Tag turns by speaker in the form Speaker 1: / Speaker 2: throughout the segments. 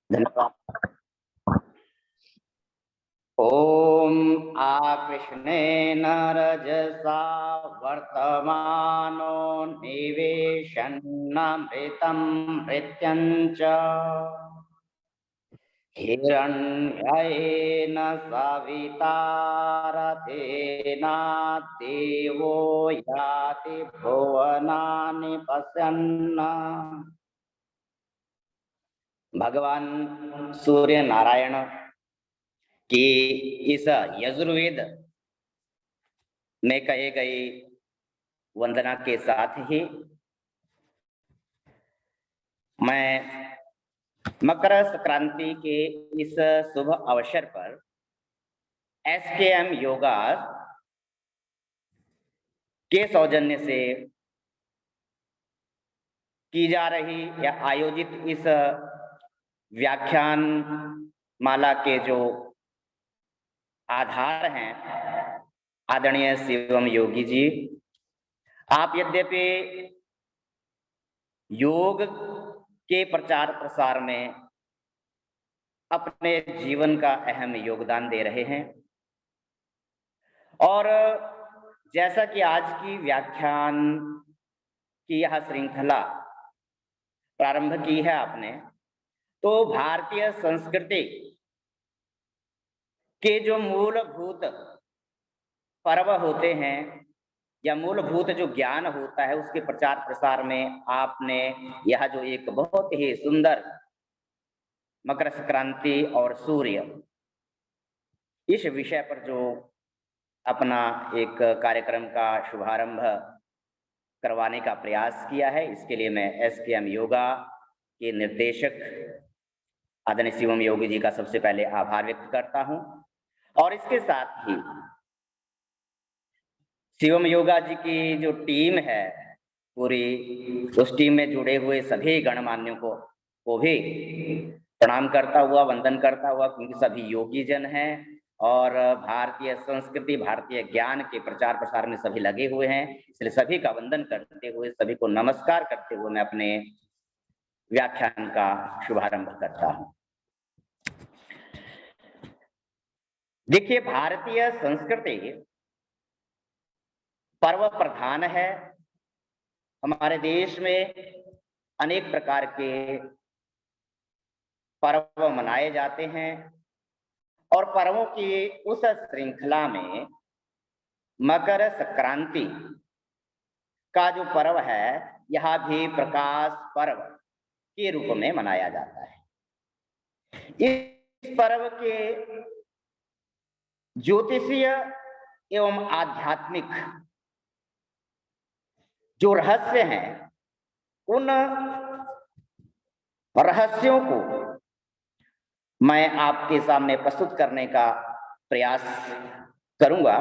Speaker 1: धन्यवाद। ओम आकृष्णेन रजसा वर्तमानो निवेशन्नमृतं भृत्यं च हिरण्ययेन सविता रथेन देवो याति भुवनानि पश्यन्। भगवान सूर्य नारायण की इस यजुर्वेद में कहे गए वंदना के साथ ही मैं मकर संक्रांति के इस शुभ अवसर पर एसकेएम योगा के सौजन्य से की जा रही या आयोजित इस व्याख्यान माला के जो आधार हैं आदरणीय शिवम योगी जी, आप यद्यपि योग के प्रचार प्रसार में अपने जीवन का अहम योगदान दे रहे हैं और जैसा कि आज की व्याख्यान की यह श्रृंखला प्रारंभ की है आपने, तो भारतीय संस्कृति के जो मूलभूत पर्व होते हैं या मूलभूत जो ज्ञान होता है उसके प्रचार प्रसार में आपने यह जो एक बहुत ही सुंदर मकर संक्रांति और सूर्य इस विषय पर जो अपना एक कार्यक्रम का शुभारंभ करवाने का प्रयास किया है, इसके लिए मैं एसकेएम योगा के निर्देशक आदरणीय शिवम योगी जी का सबसे पहले आभार व्यक्त करता हूं और इसके साथ ही शिवम योगा जी की जो टीम है पूरी, उस टीम में जुड़े हुए सभी गणमान्यों को भी प्रणाम करता हुआ, वंदन करता हुआ, क्योंकि सभी योगी जन हैं और भारतीय संस्कृति, भारतीय ज्ञान के प्रचार प्रसार में सभी लगे हुए हैं, इसलिए सभी का वंदन करते हुए, सभी को नमस्कार करते हुए मैं अपने व्याख्यान का शुभारंभ करता हूं। देखिए, भारतीय संस्कृति पर्व प्रधान है। हमारे देश में अनेक प्रकार के पर्व मनाए जाते हैं और पर्वों की उस श्रृंखला में मकर संक्रांति का जो पर्व है यह भी प्रकाश पर्व के रूप में मनाया जाता है। इस पर्व के ज्योतिषीय एवं आध्यात्मिक जो रहस्य हैं उन रहस्यों को मैं आपके सामने प्रस्तुत करने का प्रयास करूंगा।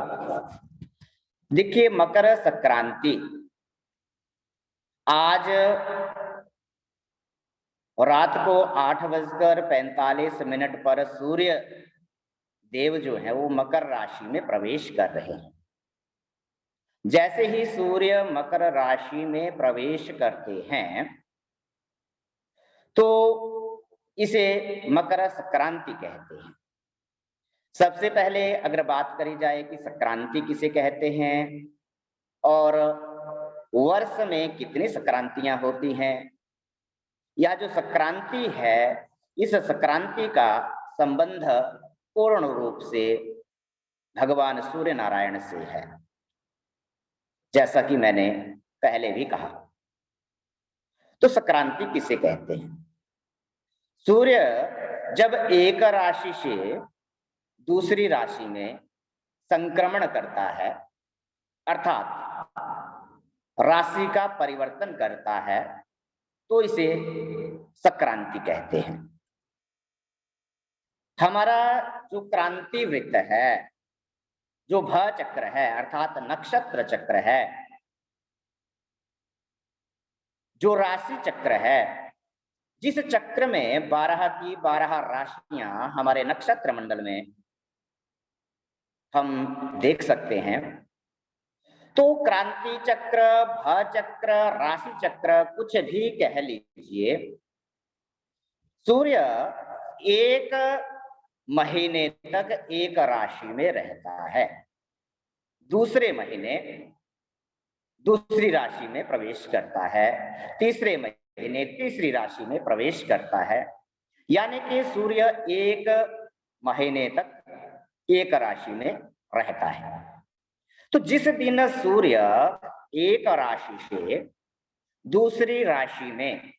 Speaker 1: देखिए, मकर संक्रांति आज रात को 8:45 पर सूर्य देव जो है वो मकर राशि में प्रवेश कर रहे हैं। जैसे ही सूर्य मकर राशि में प्रवेश करते हैं तो इसे मकर संक्रांति कहते हैं। सबसे पहले अगर बात करी जाए कि संक्रांति किसे कहते हैं और वर्ष में कितनी संक्रांतियां होती हैं, या जो संक्रांति है इस संक्रांति का संबंध पूर्ण रूप से भगवान सूर्य नारायण से है, जैसा कि मैंने पहले भी कहा। तो संक्रांति किसे कहते हैं? सूर्य जब एक राशि से दूसरी राशि में संक्रमण करता है, अर्थात राशि का परिवर्तन करता है, तो इसे संक्रांति कहते हैं। हमारा जो क्रांति वृत्त है, जो भ चक्र है अर्थात नक्षत्र चक्र है, जो राशि चक्र है, जिस चक्र में 12 की 12 राशियां हमारे नक्षत्र मंडल में हम देख सकते हैं, तो क्रांति चक्र, भ चक्र, राशि चक्र कुछ भी कह लीजिए, सूर्य एक महीने तक एक राशि में रहता है, दूसरे महीने दूसरी राशि में प्रवेश करता है, तीसरे महीने तीसरी राशि में प्रवेश करता है। यानी कि सूर्य एक महीने तक एक राशि में रहता है। तो जिस दिन सूर्य एक राशि से दूसरी राशि में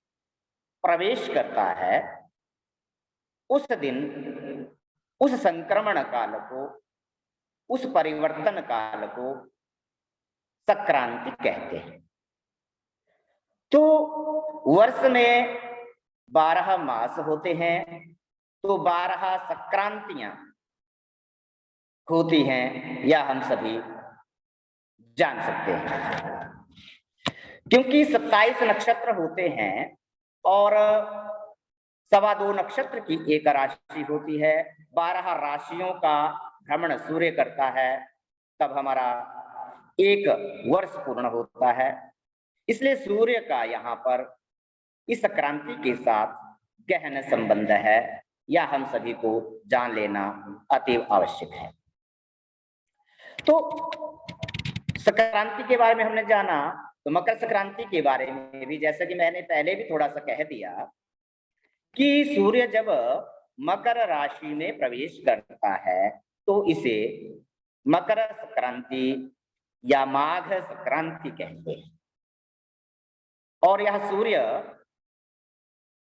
Speaker 1: प्रवेश करता है, उस दिन उस संक्रमण काल को, उस परिवर्तन काल को संक्रांति कहते हैं। तो वर्ष में 12 मास होते हैं, तो 12 संक्रांतियां होती हैं, या हम सभी जान सकते हैं। क्योंकि 27 नक्षत्र होते हैं और 2.25 नक्षत्र की एक राशि होती है, 12 राशियों का भ्रमण सूर्य करता है, तब हमारा एक वर्ष पूर्ण होता है। इसलिए सूर्य का यहाँ पर इस क्रांति के साथ गहन संबंध है, या हम सभी को जान लेना अति आवश्यक है। तो संक्रांति के बारे में हमने जाना, तो मकर संक्रांति के बारे में भी, जैसा कि मैंने पहले भी थोड़ा सा कह दिया, कि सूर्य जब मकर राशि में प्रवेश करता है तो इसे मकर संक्रांति या माघ संक्रांति कहते हैं। और यह सूर्य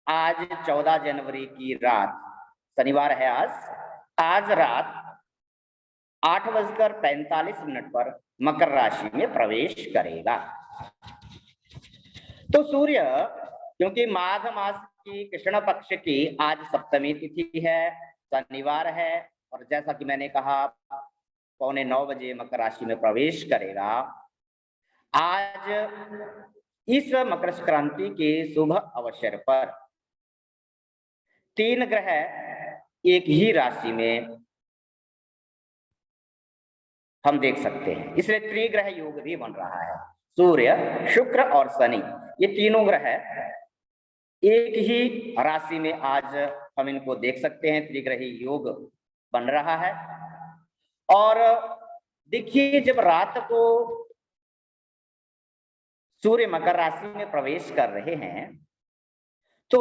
Speaker 1: आज 14 जनवरी की रात, शनिवार है आज रात 8:45 पर मकर राशि में प्रवेश करेगा। तो सूर्य, क्योंकि माघ मास की कृष्ण पक्ष की आज सप्तमी तिथि है, शनिवार है, और जैसा कि मैंने कहा 8:45 मकर राशि में प्रवेश करेगा। आज इस मकर संक्रांति के शुभ अवसर पर 3 ग्रह एक ही राशि में हम देख सकते हैं, इसलिए त्रिग्रह योग भी बन रहा है। सूर्य, शुक्र और शनि, ये तीनों ग्रह एक ही राशि में आज हम इनको देख सकते हैं, त्रिग्रही योग बन रहा है। और देखिए, जब रात को सूर्य मकर राशि में प्रवेश कर रहे हैं, तो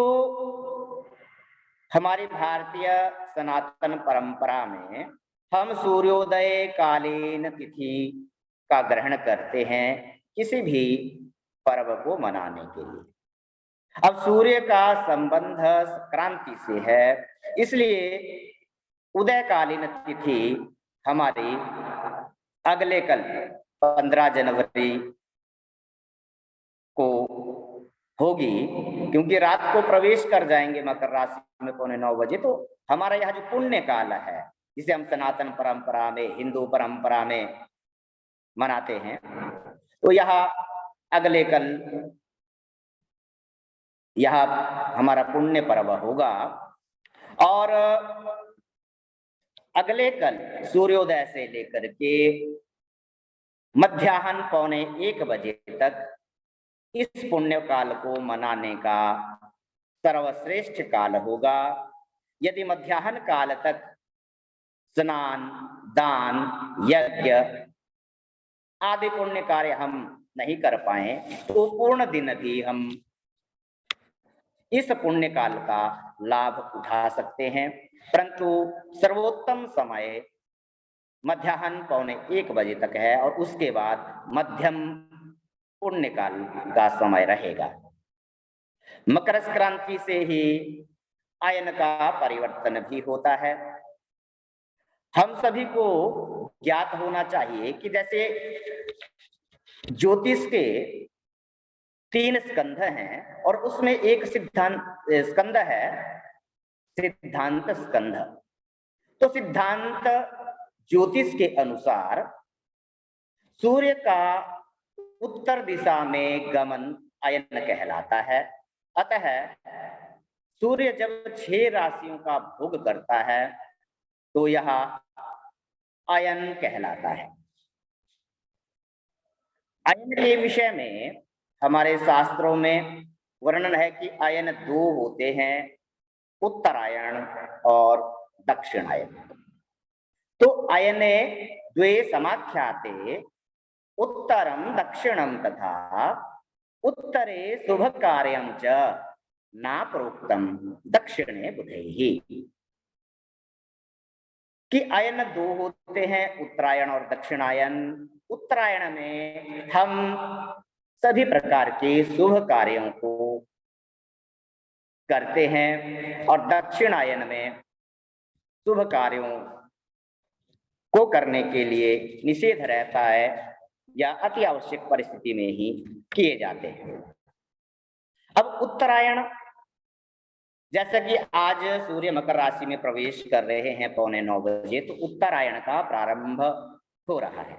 Speaker 1: हमारी भारतीय सनातन परंपरा में हम सूर्योदय कालीन तिथि का ग्रहण करते हैं किसी भी पर्व को मनाने के लिए। अब सूर्य का संबंध क्रांति से है, इसलिए उदयकालीन तिथि हमारी अगले कल 15 जनवरी को होगी, क्योंकि रात को प्रवेश कर जाएंगे मकर राशि में 9:15, तो हमारा यह जो पुण्य काल है, जिसे हम सनातन परंपरा में, हिंदू परंपरा में मनाते हैं, तो यह अगले कल यह हमारा पुण्य पर्व होगा। और अगले कल सूर्योदय से लेकर के मध्याह्न 1:15 बजे तक इस पुण्य काल को मनाने का सर्वश्रेष्ठ काल होगा। यदि मध्याह्न काल तक स्नान, दान, यज्ञ आदि पुण्य कार्य हम नहीं कर पाए, तो पूर्ण दिन भी हम इस पुण्य काल का लाभ उठा सकते हैं। परंतु सर्वोत्तम समय मध्याह्न 1:15 बजे तक है, और उसके बाद मध्यम पुण्य काल का समय रहेगा। मकर संक्रांति से ही अयन का परिवर्तन भी होता है। हम सभी को ज्ञात होना चाहिए कि जैसे ज्योतिष के 3 स्कंध हैं, और उसमें एक सिद्धांत स्कंध है, सिद्धांत स्कंध। तो सिद्धांत ज्योतिष के अनुसार सूर्य का उत्तर दिशा में गमन अयन कहलाता है। अतः सूर्य जब 6 राशियों का भोग करता है तो यह अयन कहलाता है। अयन के विषय में हमारे शास्त्रों में वर्णन है कि अयन 2 होते हैं, उत्तरायण और दक्षिणायन। तो अयने द्वे समाख्याते उत्तरम दक्षिणम तथा उत्तरे शुभ कार्यम च ना प्रोक्तम दक्षिणे बुधैहि। कि अयन दो होते हैं, उत्तरायण और दक्षिणायन। उत्तरायण में हम सभी प्रकार के शुभ कार्यों को करते हैं और दक्षिणायन में शुभ कार्यों को करने के लिए निषेध रहता है या अति आवश्यक परिस्थिति में ही किए जाते हैं। अब उत्तरायण, जैसा कि आज सूर्य मकर राशि में प्रवेश कर रहे हैं 8:45 बजे, तो उत्तरायण का प्रारंभ हो रहा है।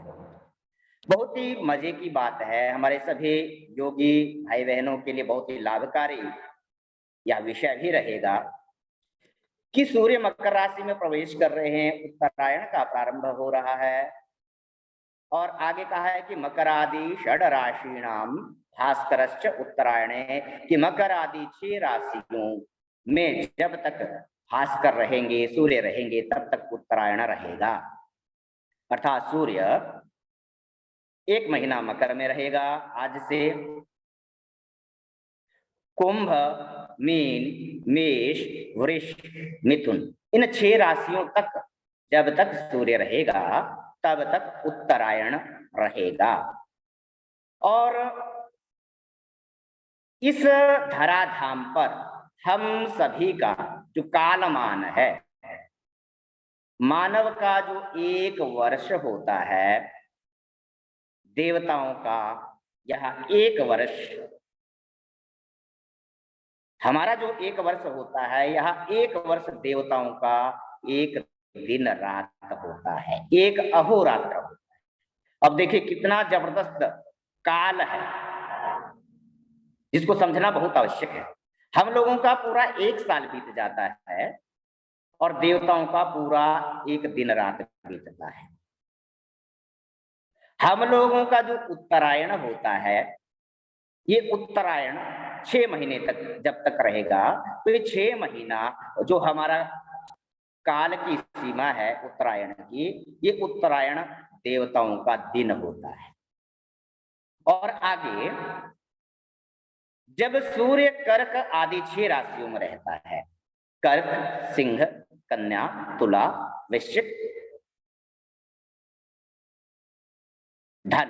Speaker 1: बहुत ही मजे की बात है, हमारे सभी योगी भाई बहनों के लिए बहुत ही लाभकारी यह विषय भी रहेगा कि सूर्य मकर राशि में प्रवेश कर रहे हैं, उत्तरायण का प्रारंभ हो रहा है। और आगे कहा है कि मकर आदि षड राशिणाम भास्करश्च उत्तरायणे, कि मकर आदि 6 राशियों में जब तक भास्कर रहेंगे, सूर्य रहेंगे, तब तक उत्तरायण रहेगा। अर्थात सूर्य 1 महीना मकर में रहेगा, आज से। कुंभ, मीन, मेष, वृष, मिथुन, इन 6 राशियों तक जब तक सूर्य रहेगा तब तक उत्तरायण रहेगा। और इस धराधाम पर हम सभी का जो कालमान है, मानव का जो 1 वर्ष होता है, देवताओं का यह 1 वर्ष, हमारा जो 1 वर्ष होता है, यह 1 वर्ष देवताओं का 1 दिन रात होता है, 1 अहोरात्र होता है। अब देखिए कितना जबरदस्त काल है, जिसको समझना बहुत आवश्यक है। हम लोगों का पूरा 1 साल बीत जाता है और देवताओं का पूरा 1 दिन रात बीतता है। हम लोगों का जो उत्तरायण होता है, ये उत्तरायण 6 महीने तक जब तक रहेगा, तो ये 6 महीना जो हमारा काल की सीमा है उत्तरायण की, ये उत्तरायण देवताओं का दिन होता है। और आगे जब सूर्य कर्क आदि 6 राशियों में रहता है, कर्क, सिंह, कन्या, तुला, वृश्चिक, धन,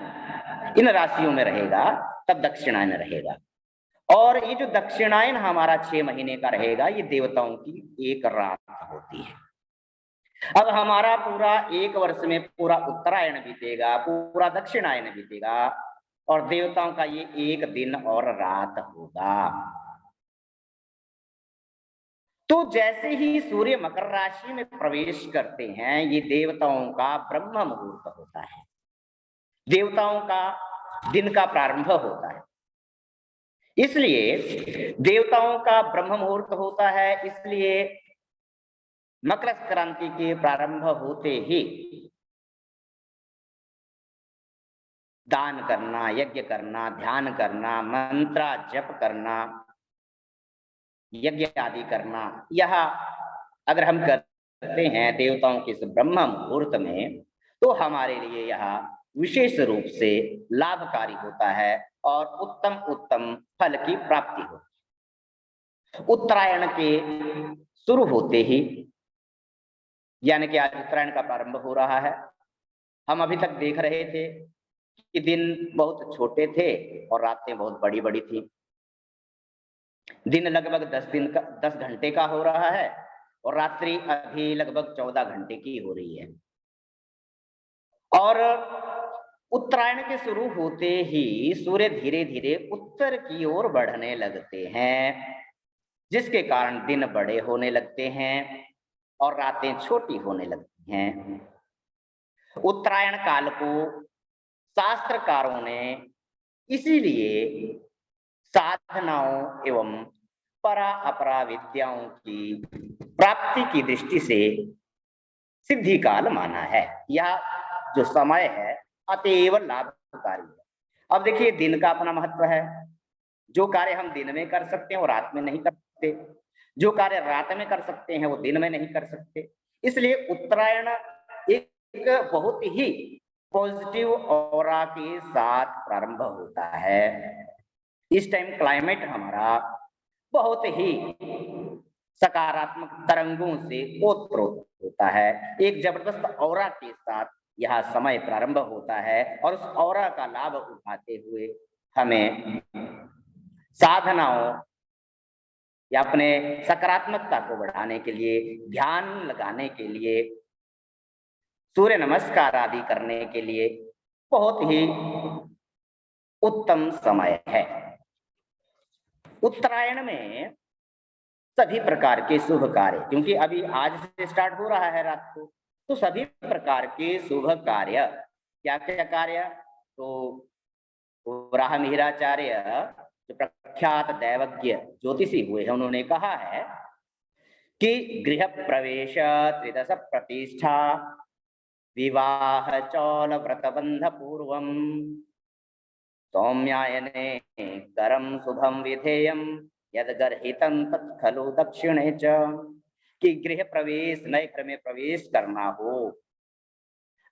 Speaker 1: इन राशियों में रहेगा, तब दक्षिणायन रहेगा। और ये जो दक्षिणायन हमारा 6 महीने का रहेगा, ये देवताओं की 1 रात होती है। अब हमारा पूरा 1 वर्ष में पूरा उत्तरायण बीतेगा, पूरा दक्षिणायन बीतेगा, और देवताओं का ये 1 दिन और रात होगा। तो जैसे ही सूर्य मकर राशि में प्रवेश करते हैं, ये देवताओं का ब्रह्म मुहूर्त होता है, देवताओं का दिन का प्रारंभ होता है। इसलिए देवताओं का ब्रह्म मुहूर्त होता है, इसलिए मकर संक्रांति के प्रारंभ होते ही दान करना, यज्ञ करना, ध्यान करना, मंत्र जप करना, यज्ञ आदि करना, यह अगर हम करते हैं देवताओं के इस ब्रह्म मुहूर्त में, तो हमारे लिए यह विशेष रूप से लाभकारी होता है और उत्तम उत्तम फल की प्राप्ति होती है। उत्तरायण के शुरू होते ही, यानी कि आज उत्तरायण का प्रारंभ हो रहा है, हम अभी तक देख रहे थे कि दिन बहुत छोटे थे और रातें बहुत बड़ी बड़ी थी। दिन लगभग 10 घंटे का हो रहा है और रात्रि अभी लगभग 14 घंटे की हो रही है। और उत्तरायण के शुरू होते ही सूर्य धीरे धीरे उत्तर की ओर बढ़ने लगते हैं, जिसके कारण दिन बड़े होने लगते हैं और रातें छोटी होने लगती हैं। उत्तरायण काल को शास्त्रकारों ने इसीलिए साधनाओं एवं परा अपरा विद्याओं की प्राप्ति की दृष्टि से सिद्धि काल माना है। यह जो समय है अतीव लाभकारी है। अब देखिए दिन का अपना महत्व है, जो कार्य हम दिन में कर सकते हैं वो रात में नहीं कर सकते, जो कार्य रात में कर सकते हैं वो दिन में नहीं कर सकते। इसलिए उत्तरायण एक बहुत ही पॉजिटिव ऑरा के साथ प्रारंभ होता है। इस टाइम क्लाइमेट हमारा बहुत ही सकारात्मक तरंगों से ओतप्रोत होता है। एक जबरदस्त ऑरा के साथ यह समय प्रारंभ होता है और उस ऑरा का लाभ उठाते हुए हमें साधनाओं या अपने सकारात्मकता को बढ़ाने के लिए, ध्यान लगाने के लिए, सूर्य नमस्कार आदि करने के लिए बहुत ही उत्तम समय है। उत्तरायण में सभी प्रकार के शुभ कार्य, क्योंकि अभी आज से स्टार्ट हो रहा है रात को, तो सभी प्रकार के शुभ कार्य, क्या क्या कार्य, तो वराह मिहिराचार्य जो प्रख्यात दैवज्ञ ज्योतिषी हुए हैं, उन्होंने कहा है कि गृह प्रवेश, त्रिदश प्रतिष्ठा, विवाह चौल व्रतबंध पूर्वम, सौम्यायने करम शुभम विधेयम, यद गर्हितं तत् खलु दक्षिणे च। कि गृह प्रवेश, नए घर में प्रवेश करना हो,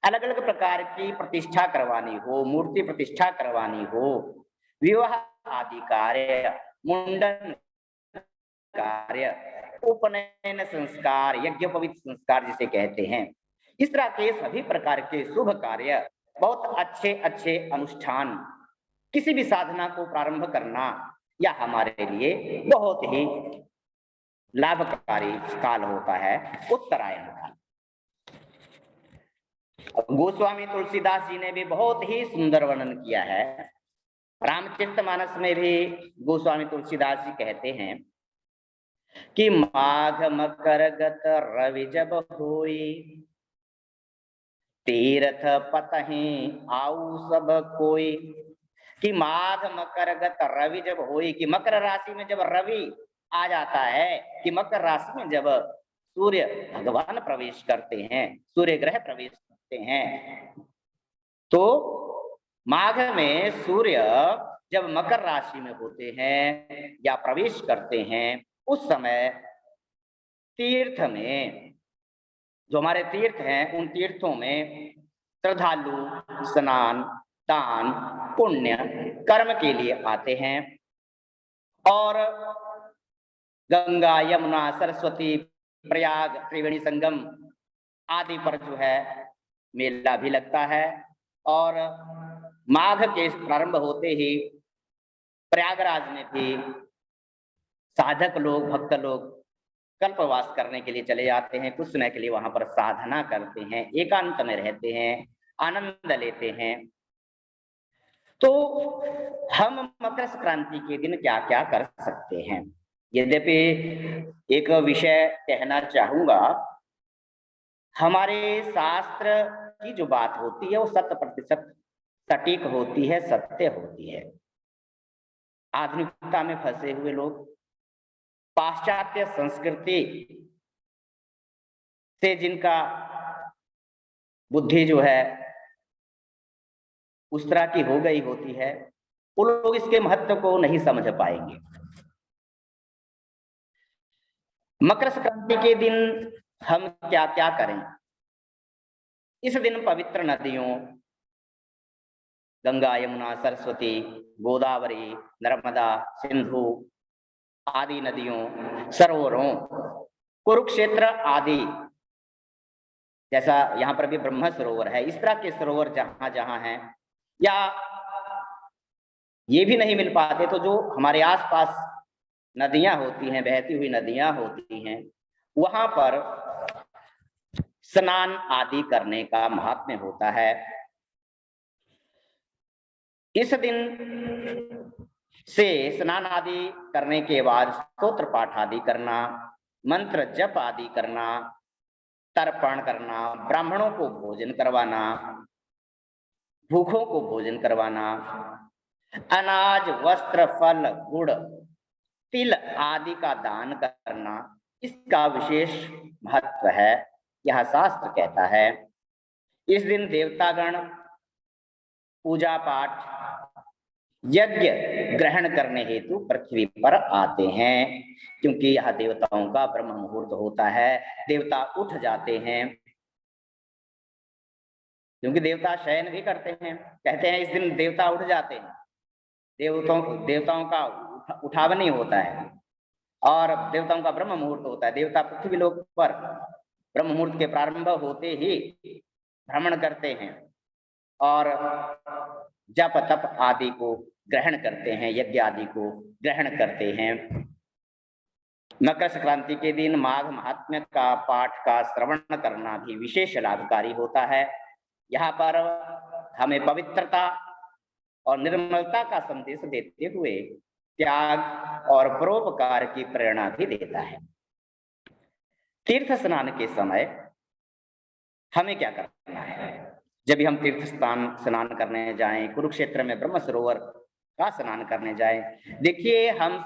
Speaker 1: अलग अलग प्रकार की प्रतिष्ठा करवानी हो, मूर्ति प्रतिष्ठा करवानी हो, विवाह आदि कार्य, मुंडन कार्य, उपनयन संस्कार, यज्ञोपवीत संस्कार जिसे कहते हैं, इस तरह के सभी प्रकार के शुभ कार्य, बहुत अच्छे अच्छे अनुष्ठान, किसी भी साधना को प्रारंभ करना, यह हमारे लिए बहुत ही लाभकारी काल होता है उत्तरायण काल। गोस्वामी तुलसीदास जी ने भी बहुत ही सुंदर वर्णन किया है। रामचरितमानस में भी गोस्वामी तुलसीदास जी कहते हैं कि माघ मकर गत रवि जब होई, तीर्थ पतहि आऊ सब कोई। कि माघ मकर गत रवि जब होई, कि मकर राशि में जब रवि आ जाता है, कि मकर राशि में जब सूर्य भगवान प्रवेश करते हैं, सूर्य ग्रह प्रवेश करते हैं, तो माघ में सूर्य जब मकर राशि में होते हैं या प्रवेश करते हैं, उस समय तीर्थ में, जो हमारे तीर्थ हैं, उन तीर्थों में श्रद्धालु स्नान, दान, पुण्य कर्म के लिए आते हैं और गंगा, यमुना, सरस्वती, प्रयाग, त्रिवेणी संगम आदि पर जो है मेला भी लगता है। और माघ के प्रारंभ होते ही प्रयागराज में भी साधक लोग, भक्त लोग कल्पवास करने के लिए चले जाते हैं, कुछ समय के लिए वहां पर साधना करते हैं, एकांत में रहते हैं, आनंद लेते हैं। तो हम मकर संक्रांति के दिन क्या क्या कर सकते हैं? यद्यपि एक विषय कहना चाहूंगा, हमारे शास्त्र की जो बात होती है वो 100% सटीक होती है, सत्य होती है। आधुनिकता में फंसे हुए लोग, पाश्चात्य संस्कृति से जिनका बुद्धि जो है उस तरह की हो गई होती है, वो लोग इसके महत्व को नहीं समझ पाएंगे। मकर संक्रांति के दिन हम क्या क्या करें? इस दिन पवित्र नदियों, गंगा, यमुना, सरस्वती, गोदावरी, नर्मदा, सिंधु आदि नदियों, सरोवरों, कुरुक्षेत्र आदि, जैसा यहाँ पर भी ब्रह्म सरोवर है, इस तरह के सरोवर जहां जहां हैं, या ये भी नहीं मिल पाते तो जो हमारे आसपास नदियां होती हैं, बहती हुई नदियां होती हैं, वहां पर स्नान आदि करने का महात्म्य होता है। इस दिन से स्नान आदि करने के बाद स्तोत्र पाठ आदि करना, मंत्र जप आदि करना, तर्पण करना, ब्राह्मणों को भोजन करवाना, भूखों को भोजन करवाना, अनाज, वस्त्र, फल, गुड़, तिल आदि का दान करना, इसका विशेष महत्व है, यह शास्त्र कहता है। इस दिन देवतागण पूजा पाठ यज्ञ ग्रहण करने हेतु पृथ्वी पर आते हैं, क्योंकि यह देवताओं का ब्रह्म मुहूर्त होता है। देवता उठ जाते हैं, क्योंकि देवता शयन भी करते हैं, कहते हैं इस दिन देवता उठ जाते हैं, देवताओं का उठाव नहीं होता है, और देवताओं का ब्रह्म मुहूर्त होता है। देवता पृथ्वी लोक पर ब्रह्म मुहूर्त के प्रारंभ होते ही भ्रमण करते हैं और जप तप आदि को ग्रहण करते हैं, यज्ञ आदि को ग्रहण करते हैं। मकर संक्रांति के दिन माघ महात्म्य का पाठ का श्रवण करना भी विशेष लाभकारी होता है। यहाँ पर हमें पवित्रता और निर्मलता का संदेश देते हुए त्याग और परोपकार की प्रेरणा भी देता है। तीर्थ स्नान के समय हमें क्या करना है? जब भी हम तीर्थ स्नान करने जाएं, कुरुक्षेत्र में ब्रह्म सरोवर का स्नान करने जाएं, देखिए हम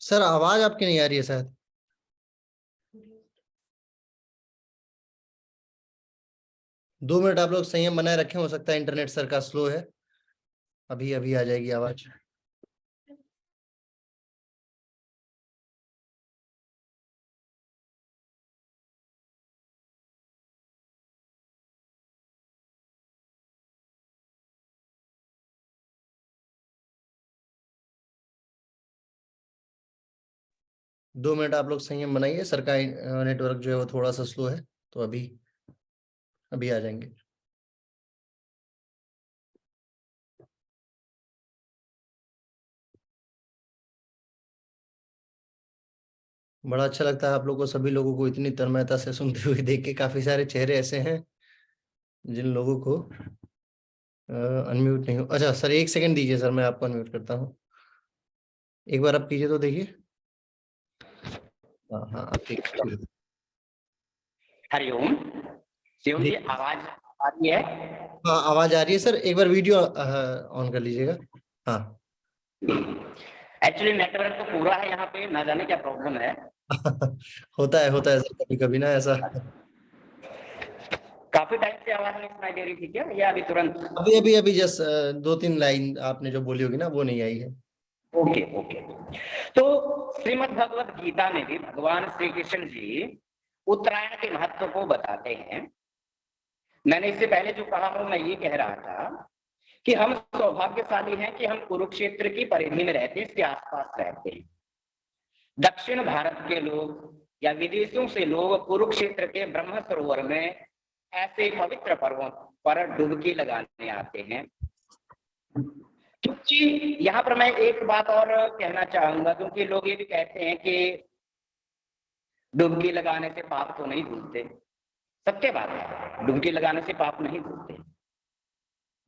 Speaker 2: सर आवाज आपकी नहीं आ रही है शायद। दो मिनट आप लोग संयम बनाए रखें, हो सकता है इंटरनेट सर का स्लो है, अभी अभी आ जाएगी आवाज। दो मिनट आप लोग संयम बनाइए, सर का नेटवर्क जो है वो थोड़ा सा स्लो है, तो अभी अभी आ जाएंगे। बड़ा अच्छा लगता है आप लोगों को, सभी लोगों को इतनी तन्मयता से सुनते हुए देख के। काफी सारे चेहरे ऐसे हैं जिन लोगों को अनम्यूट नहीं हो। अच्छा सर एक सेकंड दीजिए सर, मैं आपको अनम्यूट करता हूँ, एक बार आप कीजिए तो देखिए। हाँ हाँ आप ठीक।
Speaker 1: हरिओम शिवम जी, आवाज आ रही है?
Speaker 2: हाँ आवाज आ रही है सर, एक बार वीडियो ऑन कर लीजिएगा। हाँ
Speaker 1: एक्चुअली नेटवर्क तो पूरा है यहाँ पे, ना जाने क्या प्रॉब्लम है।
Speaker 2: होता है सर कभी कभी ना ऐसा।
Speaker 1: काफी टाइम से आवाज नहीं सुनाई दे रही थी क्या, या अभी तुरंत?
Speaker 2: अभी अभी अभी जस्ट दो तीन लाइन आपने जो बोली होगी ना वो नहीं आई है।
Speaker 1: Okay okay. तो श्रीमद् भगवत गीता में भी भगवान श्री कृष्ण जी उत्तरायण के महत्व को बताते हैं। मैंने इससे पहले जो कहा हूं, मैं ये कह रहा था कि हम सौभाग्यशाली हैं कि हम कुरुक्षेत्र की परिधि में रहते हैं, इसके आसपास रहते हैं। दक्षिण भारत के लोग या विदेशों से लोग कुरुक्षेत्र के ब्रह्म सरोवर में ऐसे पवित्र पर्वों पर डुबकी लगाने आते हैं। क्योंकि यहाँ पर मैं एक बात और कहना चाहूंगा, क्योंकि लोग ये भी कहते हैं कि डुबकी लगाने से पाप तो नहीं धुलते। सत्य बात है, डुबकी लगाने से पाप नहीं धुलते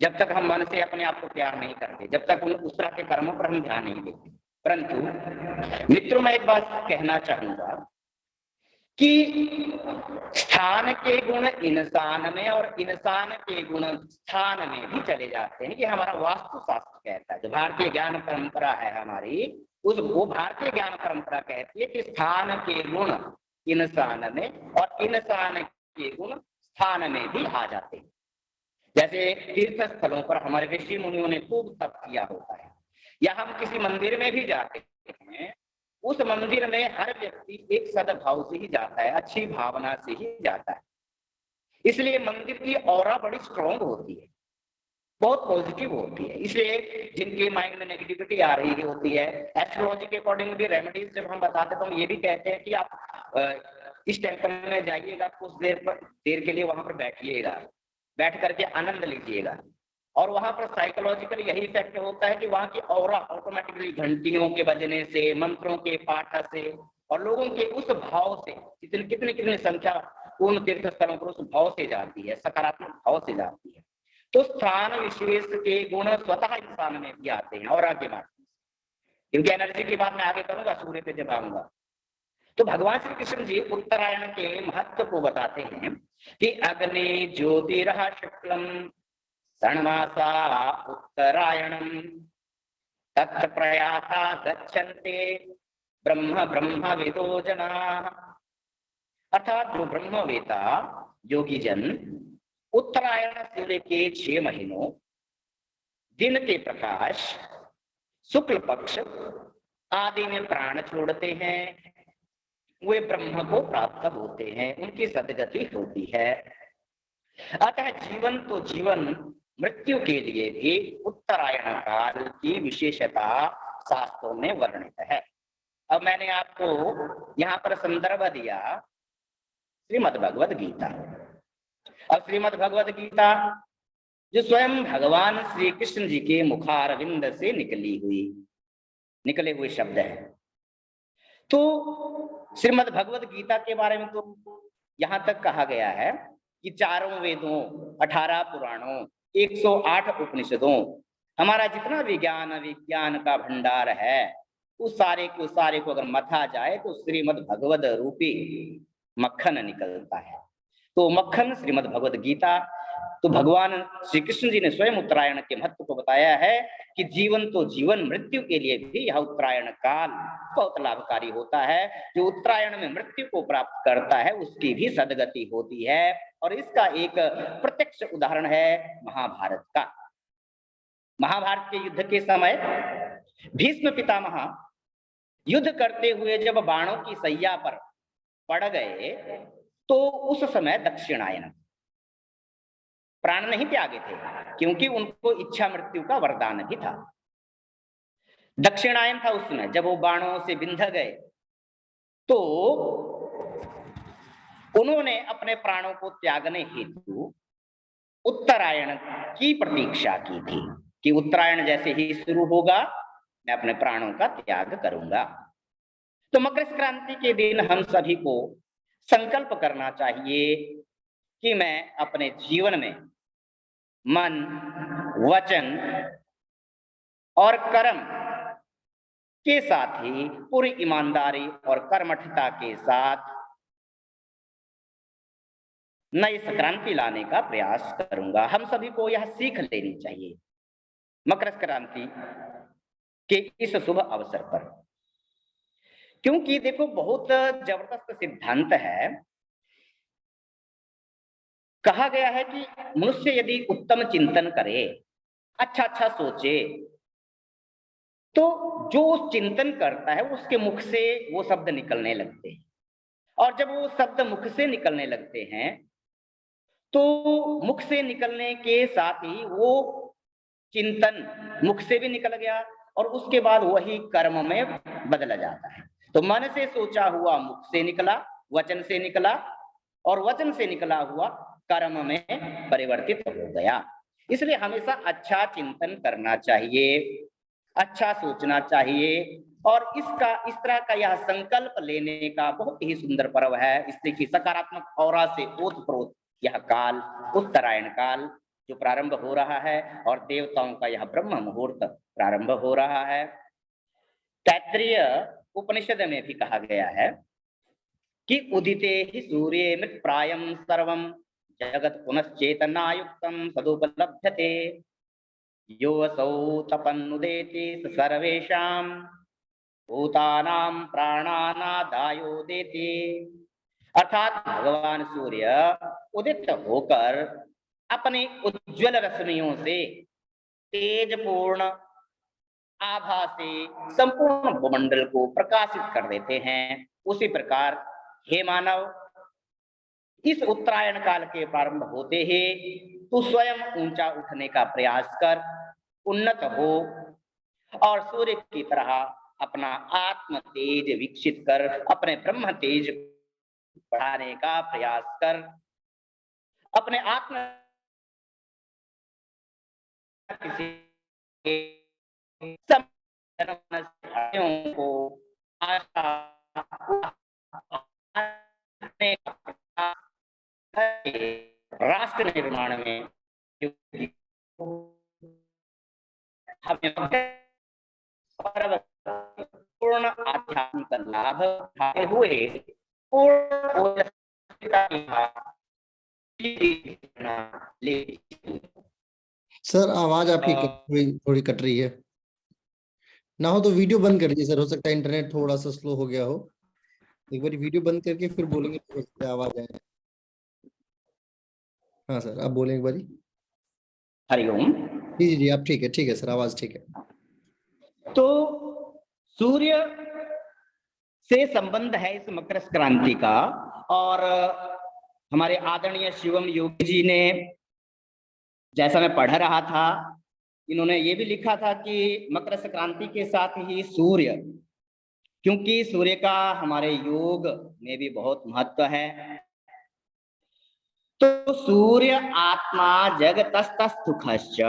Speaker 1: जब तक हम मन से अपने आप को प्यार नहीं करते, जब तक उस तरह के कर्मों पर हम ध्यान नहीं देते। परंतु मित्रों, मैं एक बात कहना चाहूंगा कि स्थान के गुण इंसान में और इंसान के गुण स्थान में भी चले जाते हैं। ये हमारा वास्तु शास्त्र कहता है। जो भारतीय ज्ञान परंपरा है हमारी, वो भारतीय ज्ञान परंपरा कहती है कि स्थान के गुण इंसान में और इंसान के गुण स्थान में भी आ जाते हैं। जैसे तीर्थ स्थलों पर हमारे ऋषि मुनियों ने खूब तप किया होता है, या हम किसी मंदिर में भी जाते हैं, उस मंदिर में हर व्यक्ति एक सद्भाव से ही जाता है, अच्छी भावना से ही जाता है। इसलिए मंदिर की ऑरा बड़ी स्ट्रांग होती है, बहुत पॉजिटिव होती है। इसलिए जिनके माइंड में नेगेटिविटी आ रही होती है, एस्ट्रोलॉजी के अकॉर्डिंग भी रेमेडीज जब हम बताते तो हम ये भी कहते हैं कि आप इस टेम्पल में जाइएगा, कुछ देर के लिए वहां पर बैठिएगा, बैठ करके आनंद लीजिएगा, और वहां पर साइकोलॉजिकल यही इफेक्ट होता है कि वहां की ऑरा ऑटोमेटिकली घंटियों के बजने से, मंत्रों के पाठ से और लोगों के उस भाव से, कितनी कितनी संख्या पूर्ण तीर्थ स्थलों पर उस भाव से जाती है, सकारात्मक भाव से जाती है। तो स्थान विशेष के गुण स्वतः इंसान में भी आते हैं और आगे बात, क्योंकि एनर्जी की बात मैं आगे करूंगा सूर्य पे जब आऊंगा। तो भगवान श्री कृष्ण जी उत्तरायण के महत्व को बताते हैं कि अग्नि ज्योतिरः शुक्लम षण्मासा उत्तरायणम तत्र प्रयाता गच्छन्ते ब्रह्म ब्रह्म विदो जनाः। अर्थात जो ब्रह्मवेता योगी जन उत्तरायण सूर्य के 6 महीनों दिन के प्रकाश शुक्ल पक्ष आदि में प्राण छोड़ते हैं, वे ब्रह्म को प्राप्त होते हैं, उनकी सदगति होती है। अतः जीवन तो जीवन, मृत्यु के लिए भी उत्तरायण काल की विशेषता शास्त्रों में वर्णित है। अब मैंने आपको यहाँ पर संदर्भ दिया श्रीमद् भगवद गीता। अब श्रीमद् भगवद गीता जो स्वयं भगवान श्री कृष्ण जी के मुखारविंद से निकले हुए शब्द है। तो श्रीमद् भगवद गीता के बारे में तो यहां तक कहा गया है कि 4 वेदों, 18 पुराणों, 108 उपनिषदों, हमारा जितना विज्ञान का भंडार है, उस सारे को अगर मथा जाए तो श्रीमद् भगवद रूपी मक्खन निकलता है। तो मक्खन श्रीमद् भगवद गीता। तो भगवान श्री कृष्ण जी ने स्वयं उत्तरायण के महत्व को बताया है कि जीवन तो जीवन, मृत्यु के लिए भी यह उत्तरायण काल बहुत लाभकारी होता है। जो उत्तरायण में मृत्यु को प्राप्त करता है उसकी भी सदगति होती है, और इसका एक प्रत्यक्ष उदाहरण है महाभारत का। महाभारत के युद्ध के समय भीष्म पितामह युद्ध करते हुए जब बाणों की सैया पर पड़ गए तो उस समय दक्षिणायन, प्राण नहीं त्यागे थे, क्योंकि उनको इच्छा मृत्यु का वरदान भी था। दक्षिणायन था उस समय, जब वो बाणों से बिंध गए तो उन्होंने अपने प्राणों को त्यागने हेतु उत्तरायण की प्रतीक्षा की थी कि उत्तरायण जैसे ही शुरू होगा मैं अपने प्राणों का त्याग करूंगा। तो मकर संक्रांति के दिन हम सभी को संकल्प करना चाहिए कि मैं अपने जीवन में मन, वचन और कर्म के साथ ही पूरी ईमानदारी और कर्मठता के साथ नई संक्रांति लाने का प्रयास करूंगा। हम सभी को यह सीख लेनी चाहिए मकर संक्रांति के इस शुभ अवसर पर, क्योंकि देखो बहुत जबरदस्त सिद्धांत है। कहा गया है कि मनुष्य यदि उत्तम चिंतन करे, अच्छा सोचे, तो जो चिंतन करता है उसके मुख से वो शब्द निकलने लगते हैं, और जब वो शब्द मुख से निकलने लगते हैं तो मुख से निकलने के साथ ही वो चिंतन मुख से भी निकल गया और उसके बाद वही कर्म में बदला जाता है। तो मन से सोचा हुआ मुख से निकला, वचन से निकला, और वचन से निकला हुआ कर्म में परिवर्तित हो गया। इसलिए हमेशा अच्छा चिंतन करना चाहिए, अच्छा सोचना चाहिए, और इस तरह का यह संकल्प लेने का बहुत ही सुंदर पर्व है। इसलिए कि सकारात्मक औरा से ओतप्रोत यह काल, उत्तरायण काल जो प्रारंभ हो रहा है, और देवताओं का यह ब्रह्म मुहूर्त प्रारंभ हो रहा है। तैत्तिरीय उपनिषद में भी कहा गया है कि उदिते ही सूर्ये मृत प्रायम सर्वम जगत पुनश्चेतनायुक्तम सदुपलभ्यते यो असौ तपन्नुदेति सर्वेषां भूतानां प्राणानादायो देति। अर्थात भगवान सूर्य उदित होकर अपने उज्ज्वल रश्मियों से तेजपूर्ण आभा से संपूर्ण भूमंडल को प्रकाशित कर देते हैं, उसी प्रकार हे मानव, इस उत्तरायण काल के प्रारंभ होते ही तू स्वयं ऊंचा उठने का प्रयास कर, उन्नत हो और सूर्य की तरह अपना आत्म तेज विकसित कर, अपने ब्रह्म तेज बढ़ाने का प्रयास कर, अपने आत्म किसी को आशा राष्ट्र निर्माण में हमें पूर्ण आध्यात्मिक लाभ उठाते हुए पूर्ण
Speaker 2: सर आवाज आपकी थोड़ी कट रही है, ना हो तो वीडियो बंद कर दीजिए सर, हो सकता है इंटरनेट थोड़ा सा स्लो हो गया हो। एक बार वीडियो बंद करके फिर बोलेंगे तो हो सकता है आवाज आए। हाँ सर आप बोलें एक बारी।
Speaker 1: हरिओम।
Speaker 2: जी जी जी आप ठीक है सर, आवाज ठीक है।
Speaker 1: तो सूर्य से संबंध है इस मकर संक्रांति का, और हमारे आदरणीय शिवम योगी जी ने, जैसा मैं पढ़ रहा था, इन्होंने ये भी लिखा था कि मकर संक्रांति के साथ ही सूर्य, क्योंकि सूर्य का हमारे योग में भी बहुत महत्व है, तो सूर्य आत्मा जगतस्तुखश्च,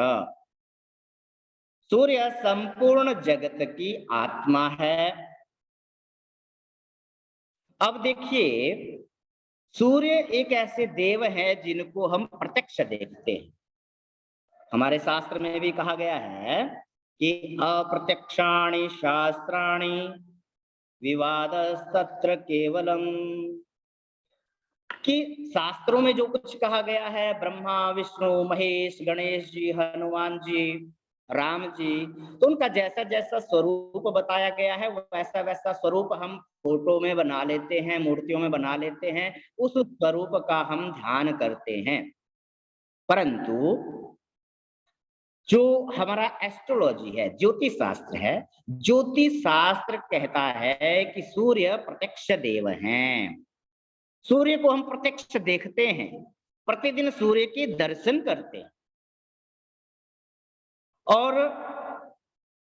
Speaker 1: सूर्य संपूर्ण जगत की आत्मा है। अब देखिए, सूर्य एक ऐसे देव है जिनको हम प्रत्यक्ष देखते हैं। हमारे शास्त्र में भी कहा गया है कि अप्रत्यक्षाणि शास्त्राणि विवादस्तत्र केवलम, कि शास्त्रों में जो कुछ कहा गया है, ब्रह्मा विष्णु महेश गणेश जी हनुमान जी राम जी, तो उनका जैसा जैसा स्वरूप बताया गया है वैसा वैसा स्वरूप हम फोटो में बना लेते हैं, मूर्तियों में बना लेते हैं, उस स्वरूप का हम ध्यान करते हैं। परंतु जो हमारा एस्ट्रोलॉजी है, ज्योतिष शास्त्र है, ज्योतिष शास्त्र कहता है कि सूर्य प्रत्यक्ष देव हैं। सूर्य को हम प्रत्यक्ष देखते हैं, प्रतिदिन सूर्य के दर्शन करते हैं, और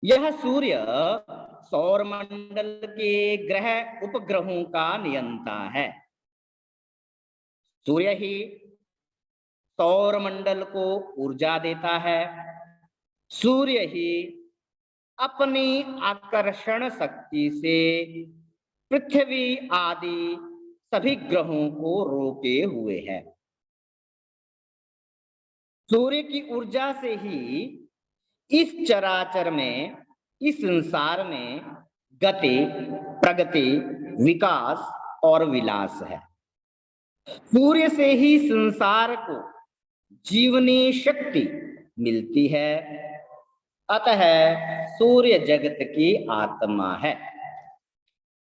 Speaker 1: यह सूर्य सौर मंडल के ग्रह उपग्रहों का नियंता है। सूर्य ही सौर मंडल को ऊर्जा देता है, सूर्य ही अपनी आकर्षण शक्ति से पृथ्वी आदि सभी ग्रहों को रोके हुए है। सूर्य की ऊर्जा से ही इस चराचर में, इस संसार में गति, प्रगति, विकास और विलास है। सूर्य से ही संसार को जीवनी शक्ति मिलती है, अतः सूर्य जगत की आत्मा है।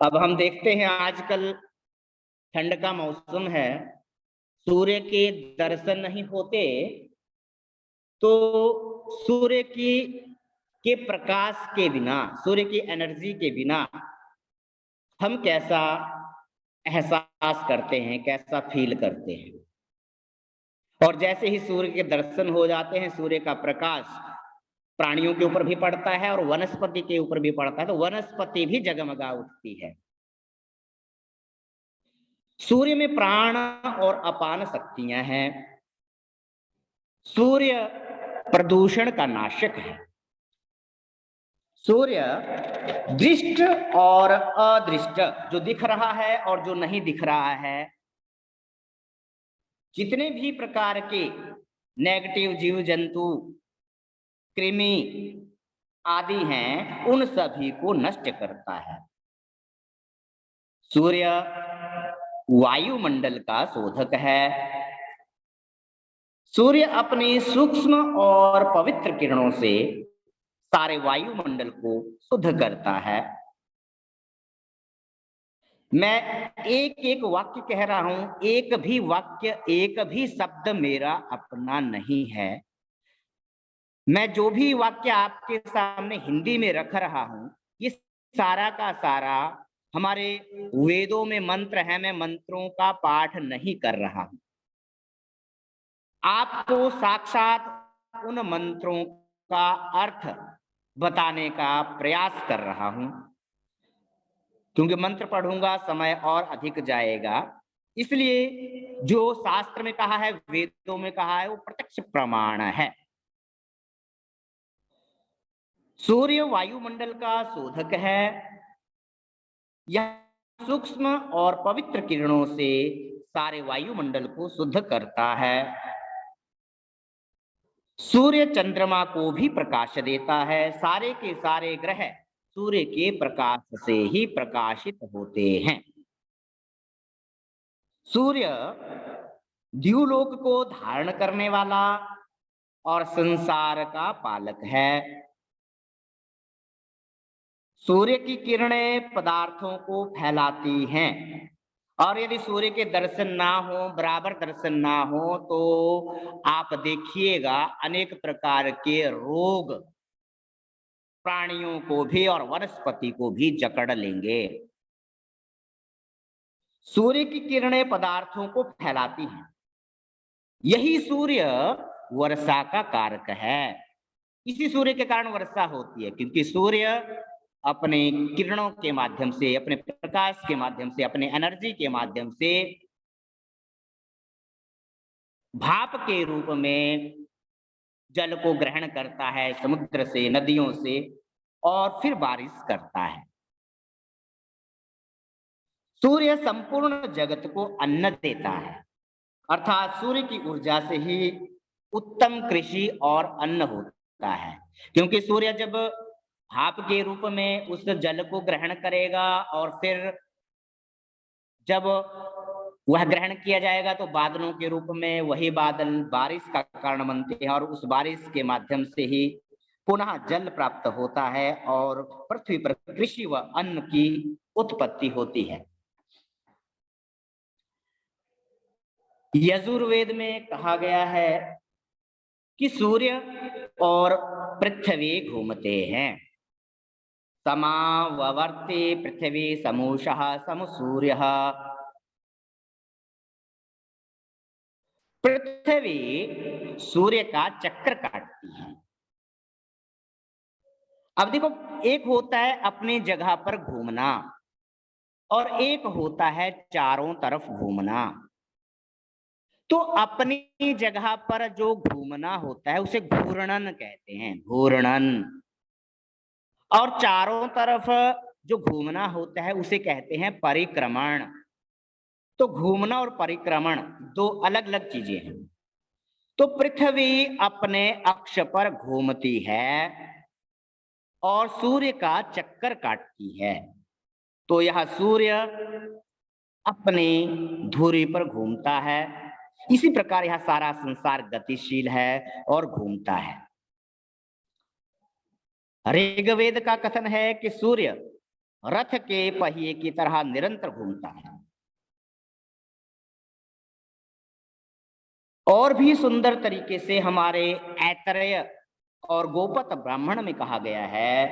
Speaker 1: अब हम देखते हैं आजकल ठंड का मौसम है, सूर्य के दर्शन नहीं होते, तो सूर्य के प्रकाश के बिना, सूर्य की एनर्जी के बिना हम कैसा एहसास करते हैं, कैसा फील करते हैं। और जैसे ही सूर्य के दर्शन हो जाते हैं, सूर्य का प्रकाश प्राणियों के ऊपर भी पड़ता है और वनस्पति के ऊपर भी पड़ता है, तो वनस्पति भी जगमगा उठती है। सूर्य में प्राण और अपान शक्तियां हैं। सूर्य प्रदूषण का नाशक है। सूर्य दृष्ट और अदृष्ट, जो दिख रहा है और जो नहीं दिख रहा है, जितने भी प्रकार के नेगेटिव जीव जंतु, कृमि आदि हैं, उन सभी को नष्ट करता है। सूर्य वायुमंडल का शोधक है। सूर्य अपनी सूक्ष्म और पवित्र किरणों से सारे वायुमंडल को शुद्ध करता है। मैं एक एक वाक्य कह रहा हूं, एक भी वाक्य, एक भी शब्द मेरा अपना नहीं है। मैं जो भी वाक्य आपके सामने हिंदी में रख रहा हूं, ये सारा का सारा हमारे वेदों में मंत्र है, मैं मंत्रों का पाठ नहीं कर रहा हूं। आपको साक्षात उन मंत्रों का अर्थ बताने का प्रयास कर रहा हूं, क्योंकि मंत्र पढ़ूंगा समय और अधिक जाएगा। इसलिए जो शास्त्र में कहा है, वेदों में कहा है, वो प्रत्यक्ष प्रमाण है। सूर्य वायुमंडल का शोधक है। यह सूक्ष्म और पवित्र किरणों से सारे वायुमंडल को शुद्ध करता है। सूर्य चंद्रमा को भी प्रकाश देता है। सारे के सारे ग्रह सूर्य के प्रकाश से ही प्रकाशित होते हैं। सूर्य द्युलोक को धारण करने वाला और संसार का पालक है। सूर्य की किरणें पदार्थों को फैलाती हैं, और यदि सूर्य के दर्शन ना हो, बराबर दर्शन ना हो, तो आप देखिएगा अनेक प्रकार के रोग प्राणियों को भी और वनस्पति को भी जकड़ लेंगे। सूर्य की किरणें पदार्थों को फैलाती हैं। यही सूर्य वर्षा का कारक है। इसी सूर्य के कारण वर्षा होती है, क्योंकि सूर्य अपने किरणों के माध्यम से, अपने प्रकाश के माध्यम से, अपने एनर्जी के माध्यम से भाप के रूप में जल को ग्रहण करता है समुद्र से, नदियों से, और फिर बारिश करता है। सूर्य संपूर्ण जगत को अन्न देता है, अर्थात सूर्य की ऊर्जा से ही उत्तम कृषि और अन्न होता है। क्योंकि सूर्य जब भाप के रूप में उस जल को ग्रहण करेगा और फिर जब वह ग्रहण किया जाएगा तो बादलों के रूप में वही बादल बारिश का कारण बनते हैं, और उस बारिश के माध्यम से ही पुनः जल प्राप्त होता है और पृथ्वी पर कृषि व अन्न की उत्पत्ति होती है। यजुर्वेद में कहा गया है कि सूर्य और पृथ्वी घूमते हैं। समावर्ते पृथ्वी समूषः समसूर्यः। पृथ्वी सूर्य का चक्कर काटती है। अब देखो, एक होता है अपनी जगह पर घूमना और एक होता है चारों तरफ घूमना। तो अपनी जगह पर जो घूमना होता है उसे घूर्णन कहते हैं, घूर्णन। और चारों तरफ जो घूमना होता है उसे कहते हैं परिक्रमण। तो घूमना और परिक्रमण दो अलग अलग चीजें हैं। तो पृथ्वी अपने अक्ष पर घूमती है और सूर्य का चक्कर काटती है। तो यह सूर्य अपनी धुरी पर घूमता है। इसी प्रकार यह सारा संसार गतिशील है और घूमता है। ऋग्वेद का कथन है कि सूर्य रथ के पहिए की तरह निरंतर घूमता है। और भी सुंदर तरीके से हमारे ऐतरेय और गोपत ब्राह्मण में कहा गया है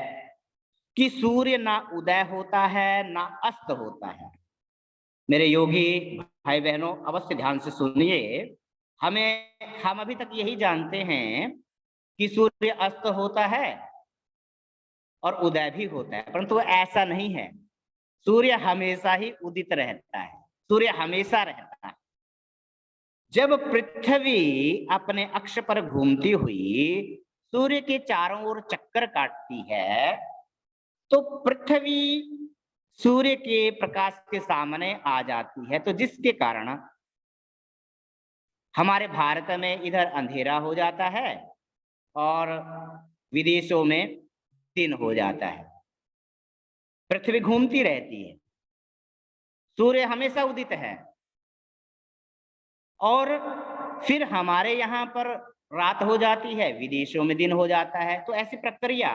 Speaker 1: कि सूर्य ना उदय होता है ना अस्त होता है। मेरे योगी भाई बहनों, अवश्य ध्यान से सुनिए। हम अभी तक यही जानते हैं कि सूर्य अस्त होता है और उदय भी होता है, परंतु ऐसा नहीं है। सूर्य हमेशा ही उदित रहता है, सूर्य हमेशा रहता है। जब पृथ्वी अपने अक्ष पर घूमती हुई सूर्य के चारों ओर चक्कर काटती है, तो पृथ्वी सूर्य के प्रकाश के सामने आ जाती है। तो जिसके कारण हमारे भारत में इधर अंधेरा हो जाता है और विदेशों में दिन हो जाता है। पृथ्वी घूमती रहती है, सूर्य हमेशा उदित है, और फिर हमारे यहाँ पर रात हो जाती है, विदेशों में दिन हो जाता है। तो ऐसी प्रक्रिया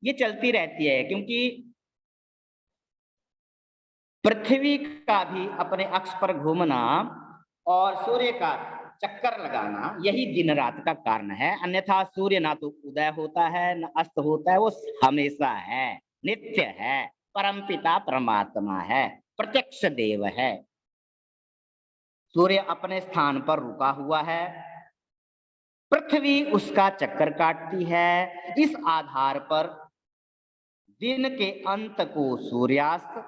Speaker 1: ये चलती रहती है, क्योंकि पृथ्वी का भी अपने अक्ष पर घूमना और सूर्य का चक्कर लगाना यही दिन रात का कारण है। अन्यथा सूर्य ना तो उदय होता है न अस्त होता है, वो हमेशा है, नित्य है, परमपिता परमात्मा है, प्रत्यक्ष देव है। सूर्य अपने स्थान पर रुका हुआ है, पृथ्वी उसका चक्कर काटती है। इस आधार पर दिन के अंत को सूर्यास्त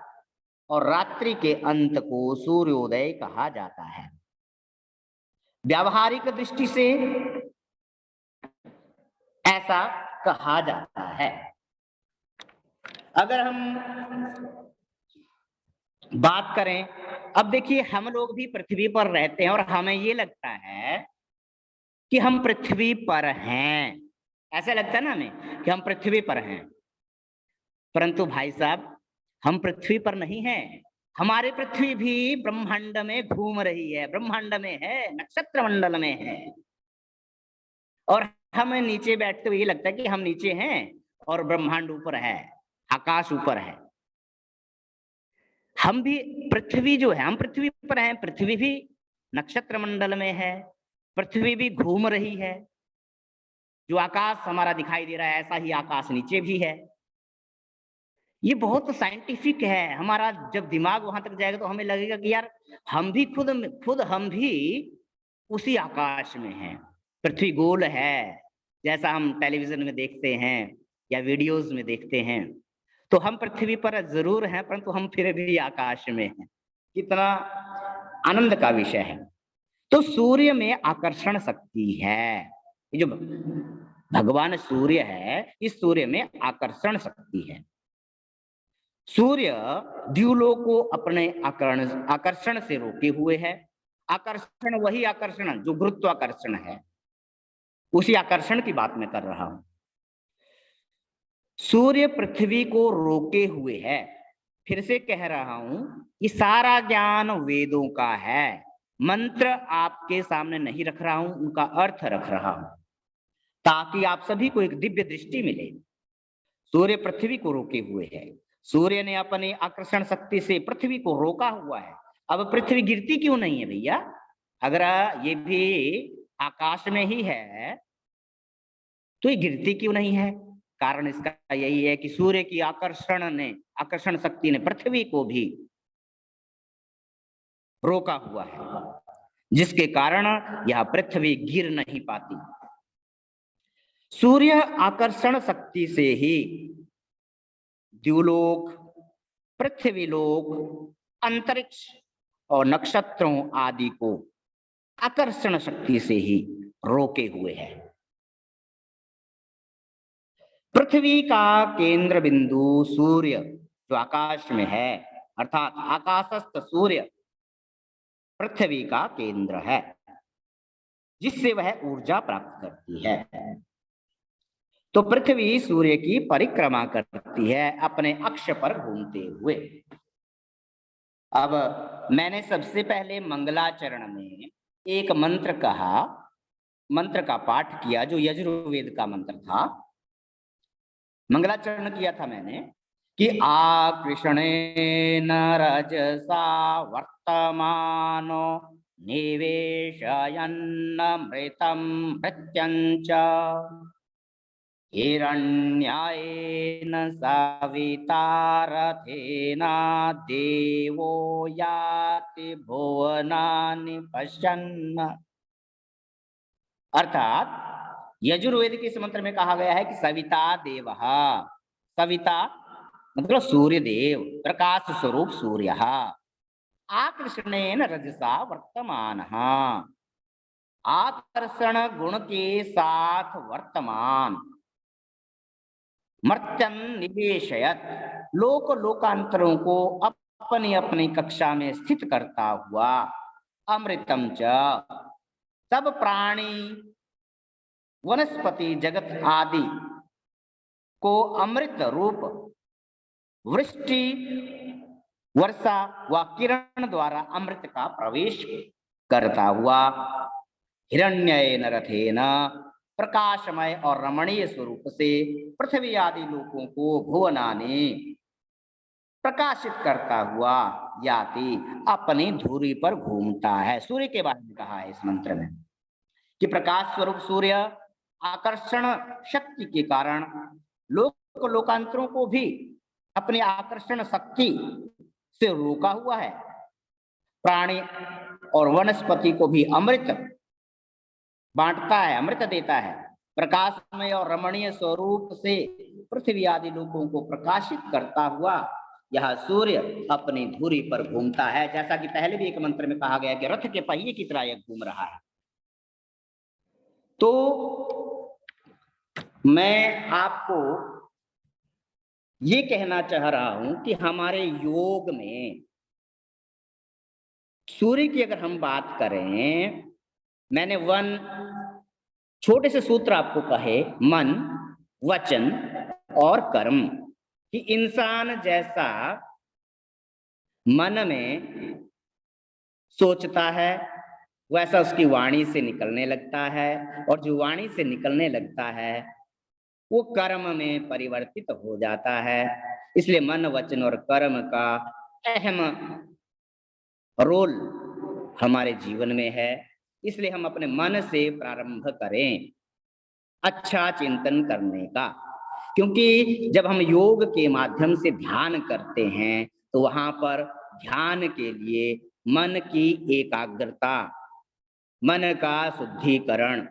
Speaker 1: और रात्रि के अंत को सूर्योदय कहा जाता है। व्यावहारिक दृष्टि से ऐसा कहा जाता है। अगर हम बात करें, अब देखिए हम लोग भी पृथ्वी पर रहते हैं और हमें ये लगता है कि हम पृथ्वी पर हैं। ऐसा लगता है ना हमें कि हम पृथ्वी पर हैं, परंतु भाई साहब हम पृथ्वी पर नहीं हैं। हमारी पृथ्वी भी ब्रह्मांड में घूम रही है, ब्रह्मांड में है, नक्षत्र मंडल में है। और हमें नीचे बैठते हुए ये लगता है कि हम नीचे हैं और ब्रह्मांड ऊपर है, आकाश ऊपर है। हम भी पृथ्वी जो है, हम पृथ्वी पर हैं, पृथ्वी भी नक्षत्र मंडल में है, पृथ्वी भी घूम रही है। जो आकाश हमारा दिखाई दे रहा है ऐसा ही आकाश नीचे भी है। ये बहुत साइंटिफिक है। हमारा जब दिमाग वहां तक जाएगा तो हमें लगेगा कि यार हम भी खुद हम भी उसी आकाश में हैं। पृथ्वी गोल है, जैसा हम टेलीविजन में देखते हैं या वीडियोस में देखते हैं। तो हम पृथ्वी पर जरूर हैं, परंतु हम फिर भी आकाश में हैं। कितना आनंद का विषय है। तो सूर्य में आकर्षण शक्ति है। ये जो भगवान सूर्य है, इस सूर्य में आकर्षण शक्ति है। सूर्य द्युलोक को अपने आकर्षण से रोके हुए है। आकर्षण वही आकर्षण जो गुरुत्वाकर्षण है, उसी आकर्षण की बात मैं कर रहा हूं। सूर्य पृथ्वी को रोके हुए है। फिर से कह रहा हूं कि सारा ज्ञान वेदों का है। मंत्र आपके सामने नहीं रख रहा हूं, उनका अर्थ रख रहा हूं ताकि आप सभी को एक दिव्य दृष्टि मिले। सूर्य पृथ्वी को रोके हुए है। सूर्य ने अपनी आकर्षण शक्ति से पृथ्वी को रोका हुआ है। अब पृथ्वी गिरती क्यों नहीं है भैया? अगर ये भी आकाश में ही है तो ये गिरती क्यों नहीं है? कारण इसका यही है कि सूर्य की आकर्षण शक्ति ने पृथ्वी को भी रोका हुआ है, जिसके कारण यह पृथ्वी गिर नहीं पाती। सूर्य आकर्षण शक्ति से ही द्युलोक, पृथ्वीलोक, अंतरिक्ष और नक्षत्रों आदि को आकर्षण शक्ति से ही रोके हुए है। पृथ्वी का केंद्र बिंदु सूर्य जो आकाश में है, अर्थात आकाशस्थ सूर्य पृथ्वी का केंद्र है, जिससे वह ऊर्जा प्राप्त करती है। तो पृथ्वी सूर्य की परिक्रमा करती है अपने अक्ष पर घूमते हुए। अब मैंने सबसे पहले मंगलाचरण में एक मंत्र का पाठ किया जो यजुर्वेद का मंत्र था। मंगलाचरण किया था मैंने कि आकृष्णेन रजसा वर्तमानो निवेशयन्नमृतं मृत्यञ्च हिरण्यायेन सविता रथेन देवो याति भुवनानि पश्यन्। अर्थात यजुर्वेद के इस मंत्र में कहा गया है कि सविता देवः, सविता मतलब सूर्य देव, प्रकाश स्वरूप सूर्य, आकृष्णेन रजसा वर्तमानः, आकर्षण गुण के साथ वर्तमान, मर्त्यन निवेशयत, लोक लोकांतरों को अपनी अपनी कक्षा में स्थित करता हुआ, अमृतम च, सब प्राणी वनस्पति जगत आदि को अमृत रूप वृष्टि वर्षा व किरण द्वारा अमृत का प्रवेश करता हुआ, हिरण्येन रथेन प्रकाशमय और रमणीय स्वरूप से पृथ्वी आदि लोकों को भुवनानि प्रकाशित करता हुआ याति, अपनी धुरी पर घूमता है। सूर्य के बारे में कहा है इस मंत्र में कि प्रकाश स्वरूप सूर्य आकर्षण शक्ति के कारण लोक लोकांतरों को भी अपनी आकर्षण शक्ति से रोका हुआ है। प्राणी और वनस्पति को भी अमृत बांटता है, अमृत देता है। प्रकाशमय और रमणीय स्वरूप से पृथ्वी आदि लोगों को प्रकाशित करता हुआ यह सूर्य अपनी धुरी पर घूमता है। जैसा कि पहले भी एक मंत्र में कहा गया कि रथ के पहिए की तरह यह घूम रहा है। तो मैं आपको ये कहना चाह रहा हूं कि हमारे योग में सूर्य की अगर हम बात करें, मैंने छोटे से सूत्र आपको कहे, मन, वचन और कर्म, कि इंसान जैसा मन में सोचता है वैसा उसकी वाणी से निकलने लगता है, और जो वाणी से निकलने लगता है वो कर्म में परिवर्तित हो जाता है। इसलिए मन, वचन और कर्म का अहम रोल हमारे जीवन में है। इसलिए हम अपने मन से प्रारंभ करें अच्छा चिंतन करने का, क्योंकि जब हम योग के माध्यम से ध्यान करते हैं तो वहां पर ध्यान के लिए मन की एकाग्रता, मन का शुद्धिकरण,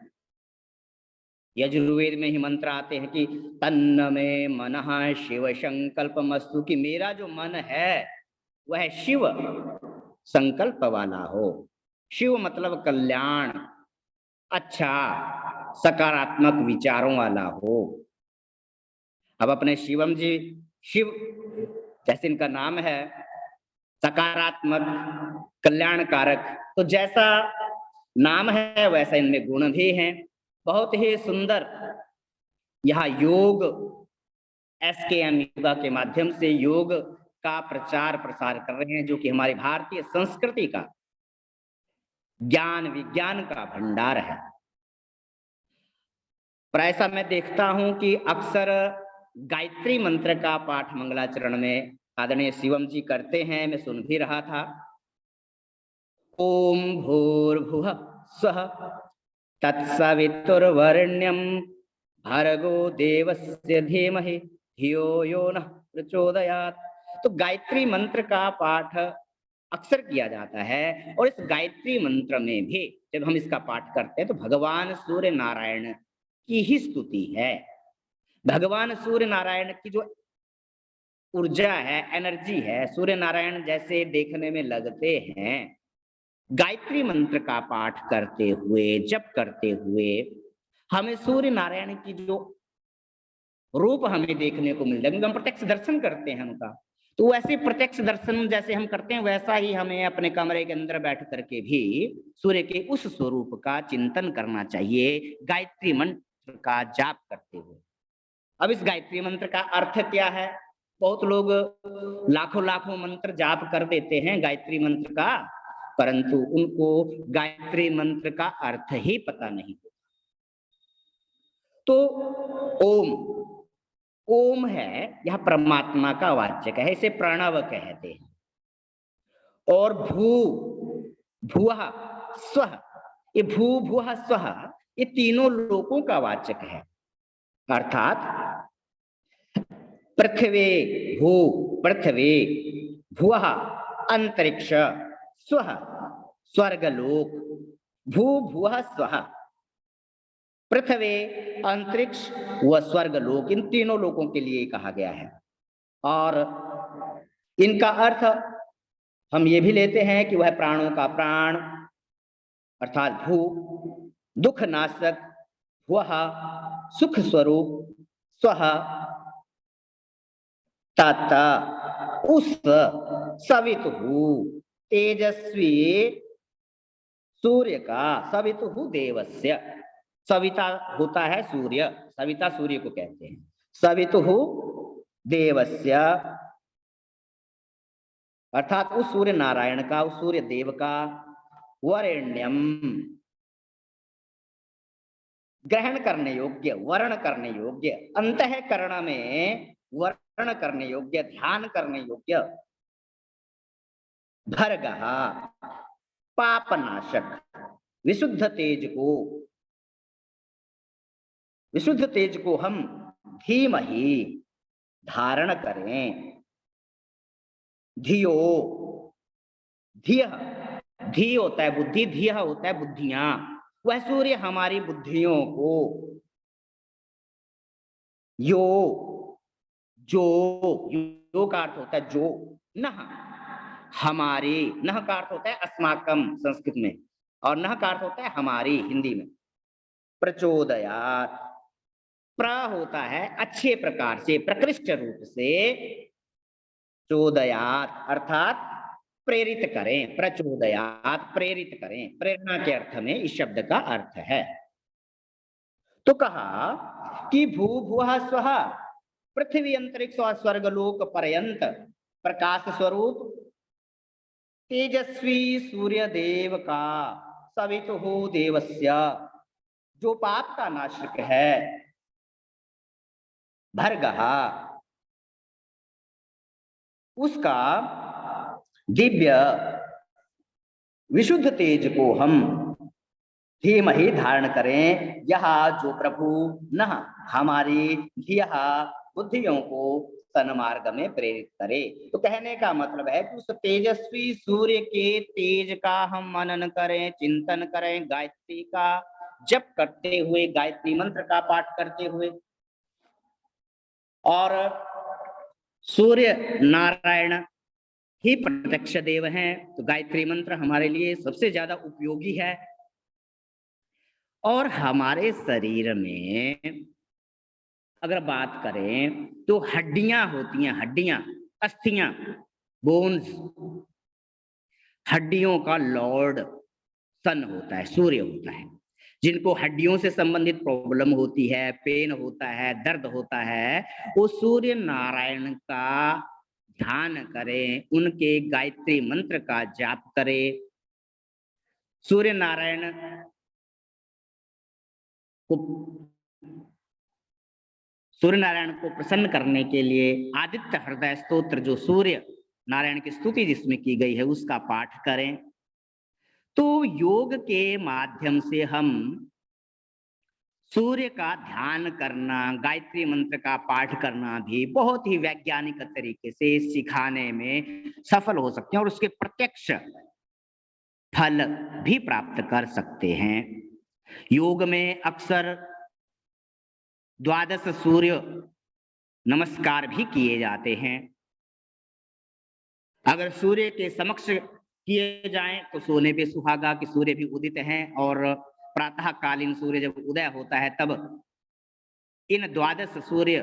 Speaker 1: यजुर्वेद में ही मंत्र आते हैं कि तन्न में मनः शिव संकल्पमस्तु, कि मेरा जो मन है वह शिव संकल्प वाला हो। शिव मतलब कल्याण, अच्छा सकारात्मक विचारों वाला हो। अब अपने शिवम जी, शिव जैसे इनका नाम है, सकारात्मक कल्याणकारक, तो जैसा नाम है वैसा इनमें गुण भी हैं। बहुत ही सुंदर यह योग SKM योगा के माध्यम से योग का प्रचार प्रसार कर रहे हैं, जो कि हमारी भारतीय संस्कृति का ज्ञान विज्ञान का भंडार है। पर ऐसा मैं देखता हूं कि अक्सर गायत्री मंत्र का पाठ मंगलाचरण में आदरणीय शिवम जी करते हैं, मैं सुन भी रहा था। ओम भूर्भुवः स्वः तत्सवितुर्वरेण्यं भर्गो देवस्य धीमहि धियो यो नः प्रचोदयात्। तो गायत्री मंत्र का पाठ अक्सर किया जाता है, और इस गायत्री मंत्र में भी जब हम इसका पाठ करते हैं तो भगवान सूर्य नारायण की ही स्तुति है। भगवान सूर्य नारायण की जो ऊर्जा है, एनर्जी है, सूर्य नारायण जैसे देखने में लगते हैं, गायत्री मंत्र का पाठ करते हुए, जप करते हुए हमें सूर्य नारायण की जो रूप हमें देखने को मिल जाएगा, हम प्रत्यक्ष दर्शन करते हैं उनका। तो वैसे प्रत्यक्ष दर्शन जैसे हम करते हैं वैसा ही हमें अपने कमरे के अंदर बैठ करके भी सूर्य के उस स्वरूप का चिंतन करना चाहिए, गायत्री मंत्र का जाप करते हुए। अब इस गायत्री मंत्र का अर्थ क्या है? बहुत लोग लाखों लाखों मंत्र जाप कर देते हैं गायत्री मंत्र का, परंतु उनको गायत्री मंत्र का अर्थ ही पता नहीं होता। तो ओम है, यह परमात्मा का वाचक है, इसे प्रणव कहते हैं। और भुवः स्वः, ये भुवः स्वः, ये तीनों लोकों का वाचक है। अर्थात पृथ्वी पृथ्वी, भुवः अंतरिक्ष, स्वः स्वर्गलोक, भुवः स्वः, पृथ्वी, अंतरिक्ष व स्वर्गलोक, इन तीनों लोकों के लिए कहा गया है। और इनका अर्थ हम ये भी लेते हैं कि वह प्राणों का प्राण अर्थात भू, दुख नाशक, वह सुख स्वरूप, स्वः तथा उस सवितुहु तेजस्वी सूर्य का, सवितुहु देवस्य, सविता होता है सूर्य, सविता सूर्य को कहते हैं, सवितुहु देवस्य अर्थात उस सूर्य नारायण का, उस सूर्य देव का, वरेण्यम ग्रहण करने योग्य, वर्ण करने योग्य, अंतःकरण में वर्ण धारण करने योग्य, ध्यान करने योग्य, भर्गः पापनाशक, विशुद्ध तेज को, विशुद्ध तेज को हम धीमहि धारण करें। धियो, धिय, धी होता है बुद्धि, धिय होता है बुद्धियां, वह सूर्य हमारी बुद्धियों को, यो, जो, यो का अर्थ होता है जो, नह, हमारी, नह का अर्थ होता है अस्माकम संस्कृत में, और नह का अर्थ होता है हमारी हिंदी में। प्रचोदयात, प्र होता है अच्छे प्रकार से, प्रकृष्ट रूप से, चोदयात अर्थात प्रेरित करें, प्रचोदयात प्रेरित करें, प्रेरणा के अर्थ में इस शब्द का अर्थ है। तो कहा कि भू भुवः स्वः, पृथ्वी अंतरिक्ष और स्वर्गलोक पर्यंत प्रकाश स्वरूप तेजस्वी सूर्य देव का सवितुः देवस्य, जो पाप का नाशक है, भर्गः उसका दिव्य विशुद्ध तेज को हम धीमहि धारण करें। यह जो प्रभु नह हमारी धियः बुद्धियों को सन्मार्ग में प्रेरित करे। तो कहने का मतलब है कि उस तेजस्वी सूर्य के तेज का हम मनन करें, चिंतन करें, गायत्री का जप करते हुए, गायत्री मंत्र का पाठ करते हुए, और सूर्य नारायण ही प्रत्यक्ष देव हैं, तो गायत्री मंत्र हमारे लिए सबसे ज्यादा उपयोगी है। और हमारे शरीर में अगर बात करें तो हड्डियां होती हैं, हड्डियां, अस्थियां, बोन्स, हड्डियों का लॉर्ड सन होता है, सूर्य होता है। जिनको हड्डियों से संबंधित प्रॉब्लम होती है, पेन होता है, दर्द होता है, वो सूर्य नारायण का ध्यान करें, उनके गायत्री मंत्र का जाप करें। सूर्य नारायण को, सूर्य नारायण को प्रसन्न करने के लिए आदित्य हृदय स्तोत्र, जो सूर्य नारायण की स्तुति जिसमें की गई है, उसका पाठ करें। तो योग के माध्यम से हम सूर्य का ध्यान करना, गायत्री मंत्र का पाठ करना भी बहुत ही वैज्ञानिक तरीके से सिखाने में सफल हो सकते हैं, और उसके प्रत्यक्ष फल भी प्राप्त कर सकते हैं। योग में अक्सर द्वादश सूर्य नमस्कार भी किए जाते हैं। अगर सूर्य के समक्ष किए जाएं तो सोने पे सुहागा कि सूर्य भी उदित हैं, और प्रातः कालीन सूर्य जब उदय होता है तब इन द्वादश सूर्य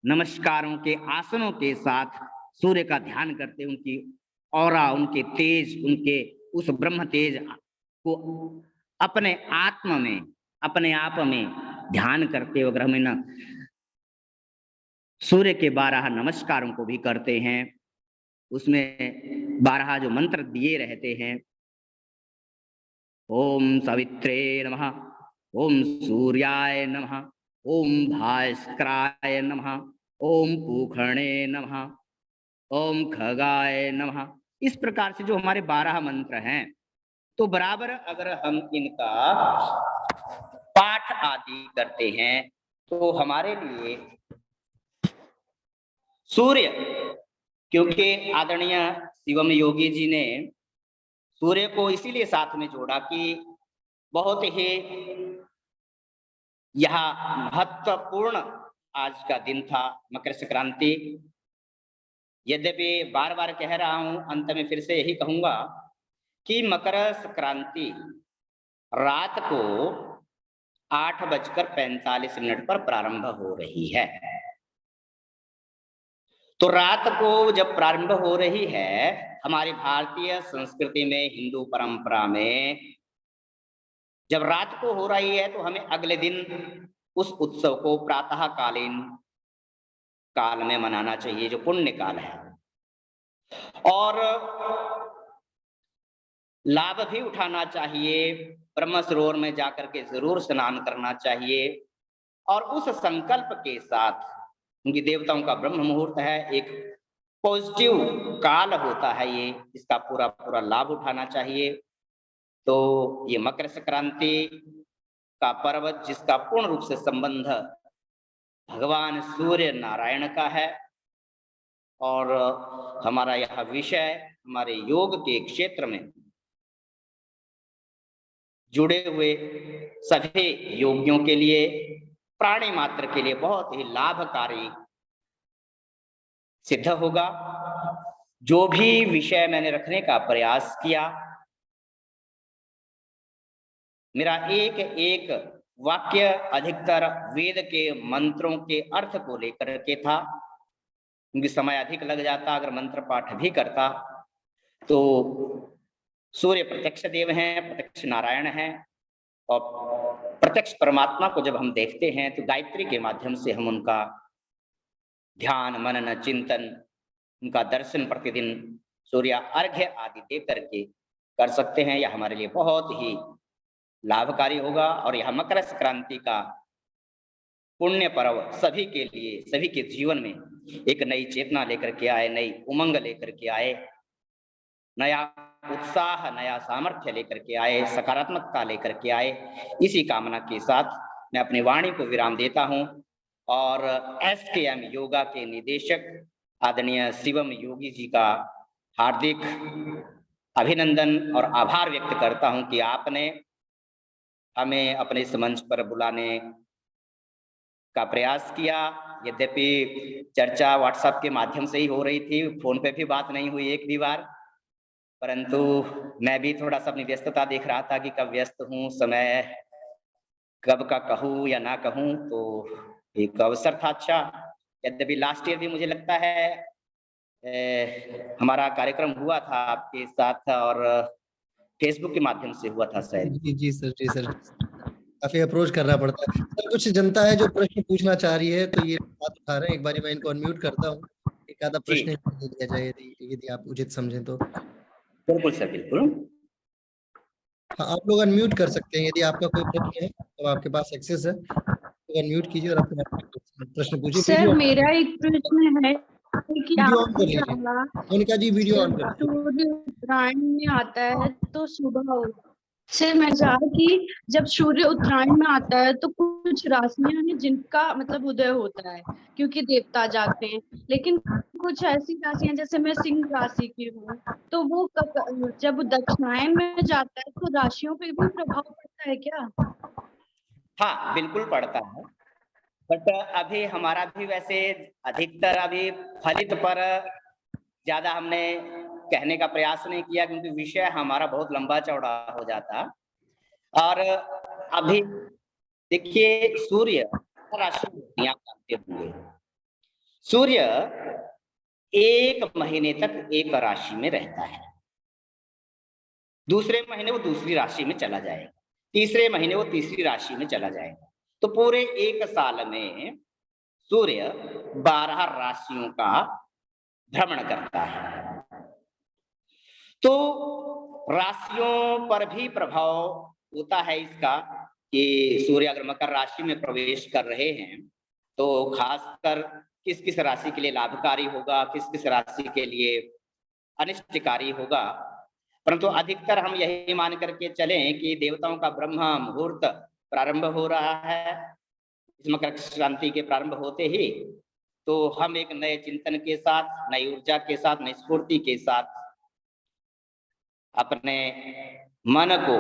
Speaker 1: नमस्कारों के आसनों के साथ सूर्य का ध्यान करते, उनकी औरा, उनके तेज, उनके उस ब्रह्म तेज को अपने आत्म में, अपने आप में ध्यान करते हुए हम इन सूर्य के 12 नमस्कारों को भी करते हैं। उसमें 12 जो मंत्र दिए रहते हैं, ओम सवित्रे नमः, ओम सूर्याय नमः, ओम भास्कराय नमः, ओम पूषणे नमः, ओम खगाय नमः। इस प्रकार से जो हमारे 12 मंत्र हैं, तो बराबर अगर हम इनका पाठ आदि करते हैं तो हमारे लिए सूर्य, क्योंकि आदरणीय शिवम योगी जी ने सूर्य को इसीलिए साथ में जोड़ा कि बहुत ही यह महत्वपूर्ण आज का दिन था, मकर संक्रांति। यद्यपि बार बार कह रहा हूं, अंत में फिर से यही कहूंगा कि मकर संक्रांति रात को 8:45 पर प्रारंभ हो रही है। तो रात को जब प्रारंभ हो रही है, हमारी भारतीय संस्कृति में, हिंदू परंपरा में जब रात को हो रही है तो हमें अगले दिन उस उत्सव को प्रातः कालीन काल में मनाना चाहिए, जो पुण्य काल है, और लाभ भी उठाना चाहिए। ब्रह्म सरोवर में जाकर के जरूर स्नान करना चाहिए, और उस संकल्प के साथ क्योंकि देवताओं का ब्रह्म मुहूर्त है, एक पॉजिटिव काल होता है ये, इसका पूरा पूरा लाभ उठाना चाहिए। तो ये मकर संक्रांति का पर्व जिसका पूर्ण रूप से संबंध भगवान सूर्य नारायण का है, और हमारा यह विषय हमारे योग के क्षेत्र में जुड़े हुए सभी योगियों के लिए, प्राणी मात्र के लिए बहुत ही लाभकारी सिद्ध होगा। जो भी विषय मैंने रखने का प्रयास किया, मेरा एक एक वाक्य अधिकतर वेद के मंत्रों के अर्थ को लेकर के था, क्योंकि समय अधिक लग जाता अगर मंत्र पाठ भी करता। तो सूर्य प्रत्यक्ष देव हैं, प्रत्यक्ष नारायण हैं, और प्रत्यक्ष परमात्मा को जब हम देखते हैं तो गायत्री के माध्यम से हम उनका ध्यान मनन चिंतन, उनका दर्शन प्रतिदिन सूर्य अर्घ्य आदि दे करके कर सकते हैं। यह हमारे लिए बहुत ही लाभकारी होगा। और यह मकर संक्रांति का पुण्य पर्व सभी के लिए, सभी के जीवन में एक नई चेतना लेकर के आए, नई उमंग लेकर के आए, नया उत्साह, नया सामर्थ्य लेकर के आए, सकारात्मकता लेकर के आए। इसी कामना के साथ मैं अपनी वाणी को विराम देता हूं और SKM योगा के निदेशक आदरणीय शिवम योगी जी का हार्दिक अभिनंदन और आभार व्यक्त करता हूं कि आपने हमें अपने इस मंच पर बुलाने का प्रयास किया। यद्यपि चर्चा व्हाट्सएप के माध्यम से ही हो रही थी, फोन पे भी बात नहीं हुई एक भी बार, परंतु मैं भी थोड़ा सा अपनी व्यस्तता देख रहा था कि कब व्यस्त हूँ, समय कब का कहूँ या ना कहूँ, तो एक अवसर था अच्छा। यद्यपि लास्ट ईयर भी मुझे लगता है हमारा कार्यक्रम हुआ था आपके साथ, और फेसबुक के माध्यम से हुआ था शायद।
Speaker 2: जी सर, जी सर, काफी अप्रोच करना पड़ता है सर। कुछ जनता है जो प्रश्न पूछना चाह रही है, तो ये बात उठा रहे हैं। एक बार मैं इनको अनम्यूट करता हूँ, एक आधा
Speaker 1: जी
Speaker 2: प्रश्न ले लिया जाए यदि आप उचित समझें तो।
Speaker 1: बिल्कुल सर, बिल्कुल।
Speaker 2: हाँ, आप लोग अनम्यूट कर सकते हैं यदि आपका कोई प्रश्न है, तो आपके पास एक्सेस है, तो अनम्यूट कीजिए और अपने प्रश्न पूछिए।
Speaker 3: सर मेरा एक प्रश्न है कि
Speaker 2: वीडियो ऑन कर
Speaker 3: आपने
Speaker 2: लीजिए,
Speaker 3: कहा
Speaker 2: मोनिका जी वीडियो ऑन
Speaker 3: जब
Speaker 2: कर लीजिए।
Speaker 3: सूर्य उत्तरायण में आता है तो सुबह हो। सर मैं चाह कि जब सूर्य उत्तरायण में आता है तो कुछ राशियां हैं जिनका मतलब उदय होता है क्योंकि देवता जागते हैं, लेकिन कुछ ऐसी राशियां जैसे मैं सिंह राशि की हूँ, तो वो जब दक्षिणायन में जाता है तो राशियों पे भी प्रभाव पड़ता है क्या?
Speaker 1: हाँ बिल्कुल पड़ता है, बट अभी हमारा भी वैसे अधिकतर अभी फलित पर ज्यादा हमने कहने का प्रयास नहीं किया, क्योंकि विषय हमारा बहुत लंबा चौड़ा हो जाता। और अभी देखिए, सूर्य राशि में आप जानते होंगे, सूर्य एक महीने तक एक राशि में रहता है, दूसरे महीने वो दूसरी राशि में चला जाएगा, तीसरे महीने वो तीसरी राशि में चला जाएगा। तो पूरे एक साल में सूर्य 12 राशियों का भ्रमण करता है। तो राशियों पर भी प्रभाव होता है इसका कि सूर्य अगर मकर राशि में प्रवेश कर रहे हैं तो खासकर किस किस राशि के लिए लाभकारी होगा, किस किस राशि के लिए अनिष्टकारी होगा। परंतु अधिकतर हम यही मान करके चलें कि देवताओं का ब्रह्म मुहूर्त प्रारंभ हो रहा है इस मकर संक्रांति के प्रारंभ होते ही, तो हम एक नए चिंतन के साथ, नई ऊर्जा के साथ, नई स्फूर्ति के साथ अपने मन को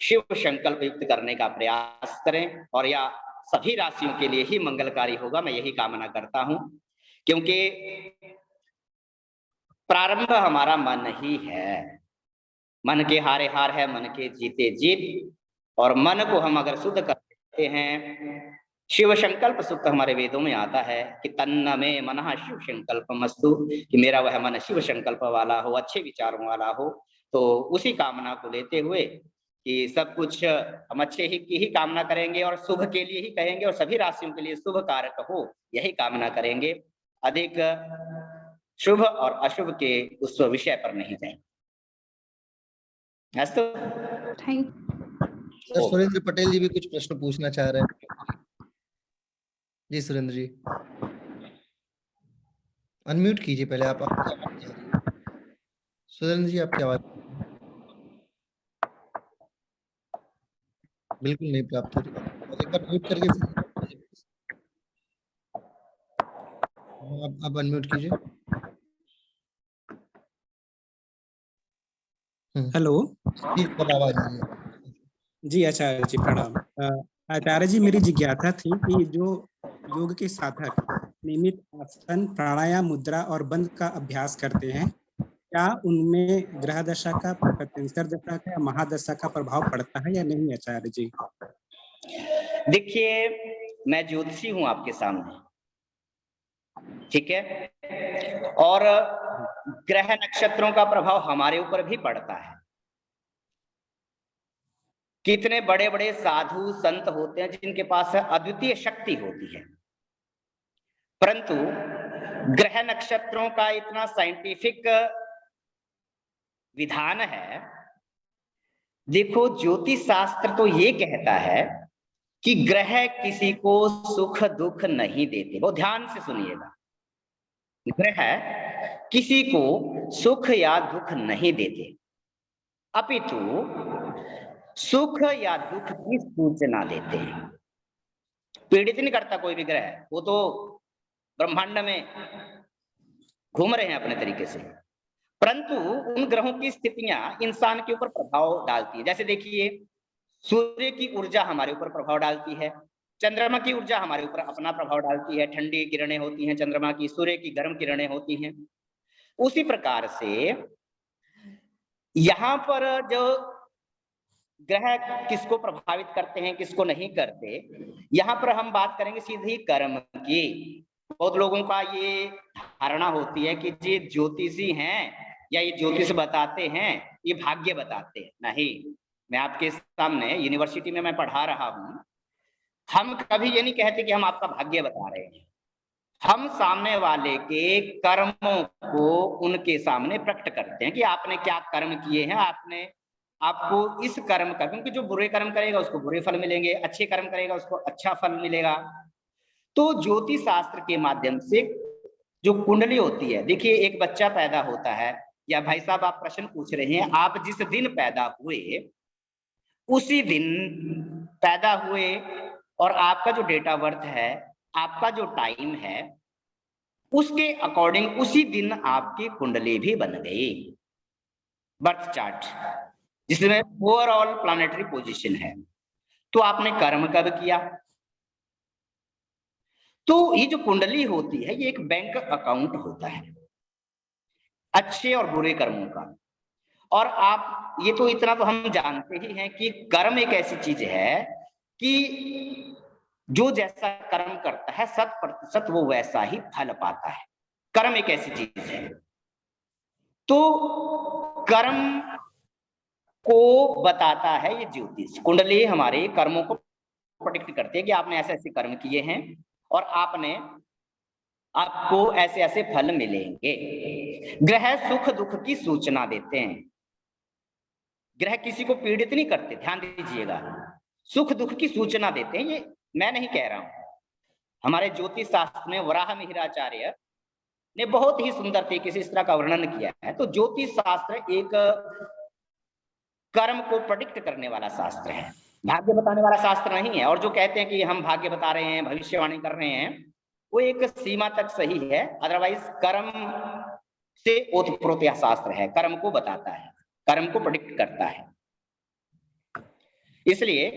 Speaker 1: शिव संकल्प युक्त करने का प्रयास करें, और यह सभी राशियों के लिए ही मंगलकारी होगा, मैं यही कामना करता हूं। क्योंकि प्रारंभ हमारा मन ही है, मन के हारे हार है, मन के जीते जीत। और मन को हम अगर शुद्ध कर देते हैं, शिव संकल्प सूक्त हमारे वेदों में आता है कि तन्न में मनः शिव संकल्पमस्तु, कि मेरा वह मन शिव संकल्प वाला हो, अच्छे विचारों वाला हो। तो उसी कामना को लेते हुए कि सब कुछ हम अच्छे ही की ही कामना करेंगे और शुभ के लिए ही कहेंगे, और सभी राशियों के लिए शुभ कारक हो यही कामना करेंगे, अधिक शुभ और अशुभ के उस विषय पर नहीं जाएंगे।
Speaker 3: थैंक
Speaker 2: सर सुरेंद्र पटेल जी भी कुछ प्रश्न पूछना चाह रहे हैं। जी सुरेंद्र जी। अनम्यूट कीजिए पहले आप, आपकी आवाज नहीं आ रही है। सुरेंद्र जी आपकी आवाज बिल्कुल नहीं प्राप्त हो रही है, और एक बार म्यूट करके फिर unmute कीजिए please। हाँ, आप अनम्यूट कीजिए।
Speaker 4: हेलो
Speaker 2: जी अब आवाज आ रही है।
Speaker 4: जी, आचार्य जी प्रणाम। आचार्य जी, मेरी जिज्ञासा थी कि जो योग के साधक नियमित आसन, प्राणायाम, मुद्रा और बंध का अभ्यास करते हैं, क्या उनमें ग्रह दशा का, प्रत्यंतर दशा का या महादशा का प्रभाव पड़ता है या नहीं आचार्य जी?
Speaker 1: देखिए, मैं ज्योतिषी हूं आपके सामने, ठीक है, और ग्रह नक्षत्रों का प्रभाव हमारे ऊपर भी पड़ता है। कितने बड़े बड़े साधु संत होते हैं जिनके पास अद्वितीय शक्ति होती है, परंतु ग्रह नक्षत्रों का इतना साइंटिफिक विधान है। देखो, ज्योतिष शास्त्र तो ये कहता है कि ग्रह किसी को सुख दुख नहीं देते। बहुत ध्यान से सुनिएगा, ग्रह किसी को सुख या दुख नहीं देते, अपितु सुख या दुख की सूचना देते हैं। पीड़ित नहीं करता कोई भी ग्रह, वो तो ब्रह्मांड में घूम रहे हैं अपने तरीके से, परंतु उन ग्रहों की स्थितियां इंसान के ऊपर प्रभाव डालती है। जैसे देखिए, सूर्य की ऊर्जा हमारे ऊपर प्रभाव डालती है, चंद्रमा की ऊर्जा हमारे ऊपर अपना प्रभाव डालती है। ठंडी किरणें होती हैं चंद्रमा की, सूर्य की गर्म किरणें होती हैं। उसी प्रकार से यहाँ पर जो ग्रह किसको प्रभावित करते हैं किसको नहीं करते, यहाँ पर हम बात करेंगे सीधी कर्म की। बहुत लोगों का ये धारणा होती है कि जी ज्योतिषी हैं या ये ज्योतिष बताते हैं, ये भाग्य बताते हैं। नहीं, मैं आपके सामने यूनिवर्सिटी में मैं पढ़ा रहा हूं, हम कभी ये नहीं कहते कि हम आपका भाग्य बता रहे हैं। हम सामने वाले के कर्मों को उनके सामने प्रकट करते हैं कि आपने क्या कर्म किए हैं, आपने आपको इस कर्म का, क्योंकि जो बुरे कर्म करेगा उसको बुरे फल मिलेंगे, अच्छे कर्म करेगा उसको अच्छा फल मिलेगा। तो ज्योतिष शास्त्र के माध्यम से जो कुंडली होती है, देखिए एक बच्चा पैदा होता है, या भाई साहब आप प्रश्न पूछ रहे हैं, आप जिस दिन पैदा हुए उसी दिन पैदा हुए और आपका जो डेट ऑफ बर्थ है, आपका जो टाइम है, उसके अकॉर्डिंग उसी दिन आपकी कुंडली भी बन गई, बर्थ चार्ट, जिसमें ओवरऑल प्लानेटरी पोजीशन है। तो आपने कर्म कब किया? तो ये जो कुंडली होती है ये एक बैंक अकाउंट होता है अच्छे और बुरे कर्मों का। और आप ये तो इतना तो हम जानते ही हैं कि कर्म एक ऐसी चीज है कि जो जैसा कर्म करता है 100% वो वैसा ही फल पाता है। कर्म एक ऐसी चीज है। तो कर्म को बताता है ये ज्योतिष। कुंडली हमारे कर्मों को प्रेडिक्ट करती है कि आपने ऐसे ऐसे कर्म किए हैं और आपको ऐसे ऐसे फल मिलेंगे। ग्रह सुख दुख की सूचना देते हैं। ग्रह किसी को पीड़ित नहीं करते, ध्यान दीजिएगा, सुख दुख की सूचना देते हैं। ये मैं नहीं कह रहा हूं, हमारे ज्योतिष शास्त्र में वराह मिहिराचार्य ने बहुत ही सुंदर तरीके से इस तरह का वर्णन किया है। तो ज्योतिष शास्त्र एक कर्म को प्रेडिक्ट करने वाला शास्त्र है, भाग्य बताने वाला शास्त्र नहीं है। और जो कहते हैं कि हम भाग्य बता रहे हैं, भविष्यवाणी कर रहे हैं, वो एक सीमा तक सही है, अदरवाइज कर्म से ओतप्रोत यह शास्त्र है, कर्म को बताता है, कर्म को प्रेडिक्ट करता है। इसलिए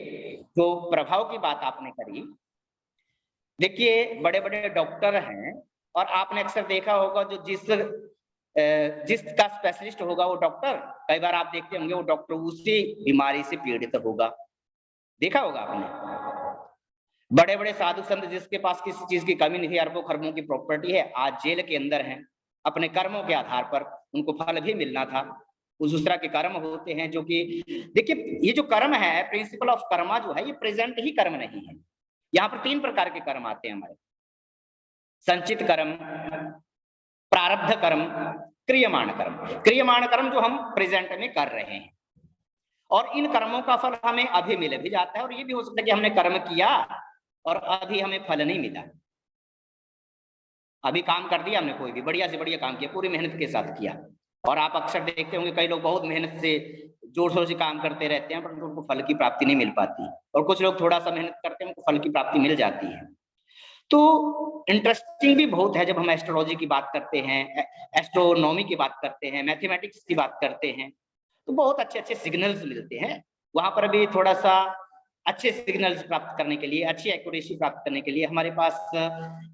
Speaker 1: जो प्रभाव की बात आपने करी, देखिए बड़े बड़े डॉक्टर हैं और आपने अक्सर देखा होगा जो जिसका स्पेशलिस्ट होगा वो डॉक्टर, कई बार आप देखते होंगे वो डॉक्टर उसी बीमारी से पीड़ित होगा, देखा होगा आपने। बड़े बड़े साधु संत जिसके पास किसी चीज की कमी नहीं, अरबों खरबों की प्रॉपर्टी है, आज जेल के अंदर हैं, अपने कर्मों के आधार पर उनको फल भी मिलना था। उस तरह के कर्म होते हैं जो कि, देखिए ये जो कर्म है, प्रिंसिपल ऑफ कर्मा जो है, ये प्रेजेंट ही कर्म नहीं है। यहाँ पर 3 प्रकार के कर्म आते हैं हमारे, संचित कर्म, प्रारब्ध कर्म, क्रियमाण कर्म। क्रियमाण कर्म जो हम प्रेजेंट में कर रहे हैं, और इन कर्मों का फल हमें अभी मिल भी जाता है, और ये भी हो सकता है कि हमने कर्म किया और अभी हमें फल नहीं मिला। अभी काम कर दिया हमने, कोई भी बढ़िया से बढ़िया काम किया, पूरी मेहनत के साथ किया। और आप अक्सर देखते होंगे कई लोग बहुत मेहनत से जोर शोर से काम करते रहते हैं, परंतु उनको फल की प्राप्ति नहीं मिल पाती, और कुछ लोग थोड़ा सा मेहनत करते हैं, उनको फल की प्राप्ति मिल जाती है। तो इंटरेस्टिंग भी बहुत है जब हम एस्ट्रोलॉजी की बात करते हैं, एस्ट्रोनॉमी की बात करते हैं, मैथमेटिक्स की बात करते हैं, तो बहुत अच्छे अच्छे सिग्नल्स मिलते हैं। वहां पर भी थोड़ा सा अच्छे सिग्नल्स प्राप्त करने के लिए, अच्छी एक्यूरेसी प्राप्त करने के लिए हमारे पास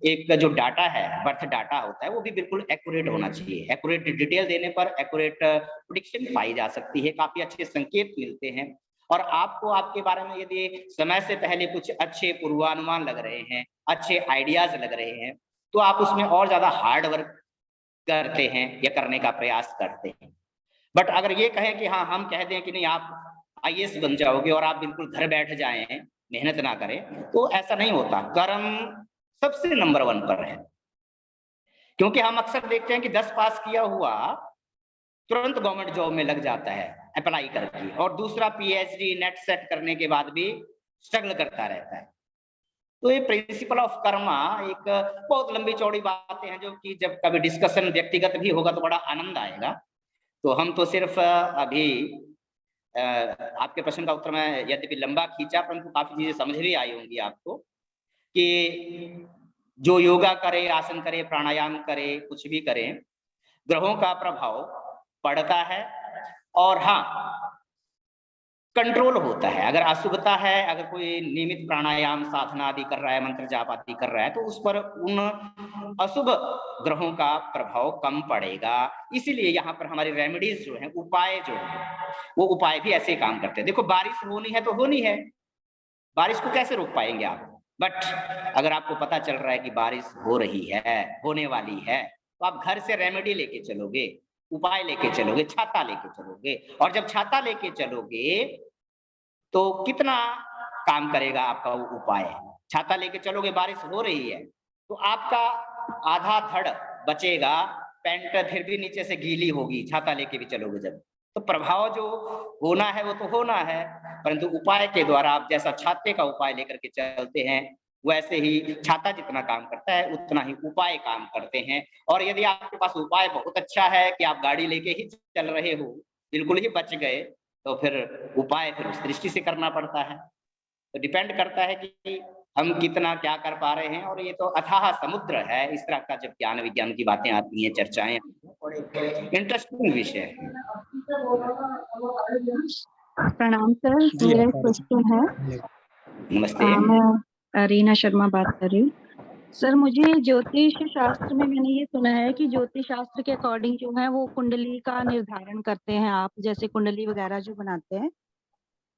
Speaker 1: एक जो डाटा है, बर्थ डाटा होता है, वो भी बिल्कुल एक्यूरेट होना चाहिए। एक्यूरेट डिटेल देने पर एक्यूरेट प्रेडिक्शन पाई जा सकती है, काफी अच्छे संकेत मिलते हैं। और आपको आपके बारे में यदि समय से पहले कुछ अच्छे पूर्वानुमान लग रहे हैं, अच्छे आइडियाज लग रहे हैं, तो आप उसमें और ज्यादा हार्ड वर्क करते हैं या करने का प्रयास करते हैं। बट अगर ये कहें कि हाँ, हम कह दें कि नहीं आप आईएएस बन जाओगे और आप बिल्कुल घर बैठ जाएं, मेहनत ना करें, तो ऐसा नहीं होता। कर्म सबसे नंबर 1 पर है, क्योंकि हम अक्सर देखते हैं कि 10 पास किया हुआ तुरंत गवर्नमेंट जॉब में लग जाता है अप्लाई करके, और दूसरा पीएचडी नेट सेट करने के बाद भी स्ट्रगल करता रहता है। तो ये प्रिंसिपल ऑफ कर्मा एक बहुत लंबी चौड़ी बातें हैं, जो कि जब कभी डिस्कशन व्यक्तिगत भी होगा तो बड़ा आनंद आएगा। तो हम तो सिर्फ अभी आपके प्रश्न का उत्तर मैं यद्यपि लंबा खींचा, परंतु काफी चीजें समझ भी आई होंगी आपको कि जो योगा करे, आसन करे, प्राणायाम करे, कुछ भी करे, ग्रहों का प्रभाव पड़ता है। और हाँ, कंट्रोल होता है। अगर अशुभता है, अगर कोई नियमित प्राणायाम साधना आदि कर रहा है, मंत्र जाप आदि कर रहा है, तो उस पर उन अशुभ ग्रहों का प्रभाव कम पड़ेगा। इसीलिए यहाँ पर हमारी रेमेडीज जो है, उपाय जो है, वो उपाय भी ऐसे काम करते हैं। देखो, बारिश होनी है तो होनी है, बारिश को कैसे रोक पाएंगे आप? बट अगर आपको पता चल रहा है कि बारिश हो रही है, होने वाली है, तो आप घर से रेमेडी लेके चलोगे, उपाय लेके चलोगे, छाता लेके चलोगे। और जब छाता लेके चलोगे तो कितना काम करेगा आपका वो उपाय? छाता लेके चलोगे, बारिश हो रही है, तो आपका आधा धड़ बचेगा, पैंट फिर भी नीचे से गीली होगी, छाता लेके भी चलोगे जब। तो प्रभाव जो होना है वो तो होना है, परंतु उपाय के द्वारा आप जैसा छाते का उपाय लेकर के चलते हैं, वैसे ही छाता जितना काम करता है उतना ही उपाय काम करते हैं। और यदि आपके पास उपाय बहुत अच्छा है कि आप गाड़ी लेके ही चल रहे हो, बिल्कुल ही बच गए, तो फिर उपाय फिर उस दृष्टि से करना पड़ता है। तो डिपेंड करता है कि हम कितना क्या कर पा रहे हैं। और ये तो अथाह समुद्र है, इस तरह का जब ज्ञान विज्ञान की बातें आती हैं, चर्चाएं आती हैं, और एक इंटरेस्टिंग विषय है।
Speaker 3: प्रणाम सर,
Speaker 4: जी
Speaker 3: मेरा एक
Speaker 4: आचार्य जी।
Speaker 3: क्वेश्चन है।
Speaker 1: नमस्ते।
Speaker 3: मैं रीना शर्मा बात कर रही हूँ। सर, मुझे ज्योतिष शास्त्र में मैंने ये सुना है कि ज्योतिष शास्त्र के अकॉर्डिंग जो है वो कुंडली का निर्धारण करते हैं आप, जैसे कुंडली वगैरह जो बनाते हैं,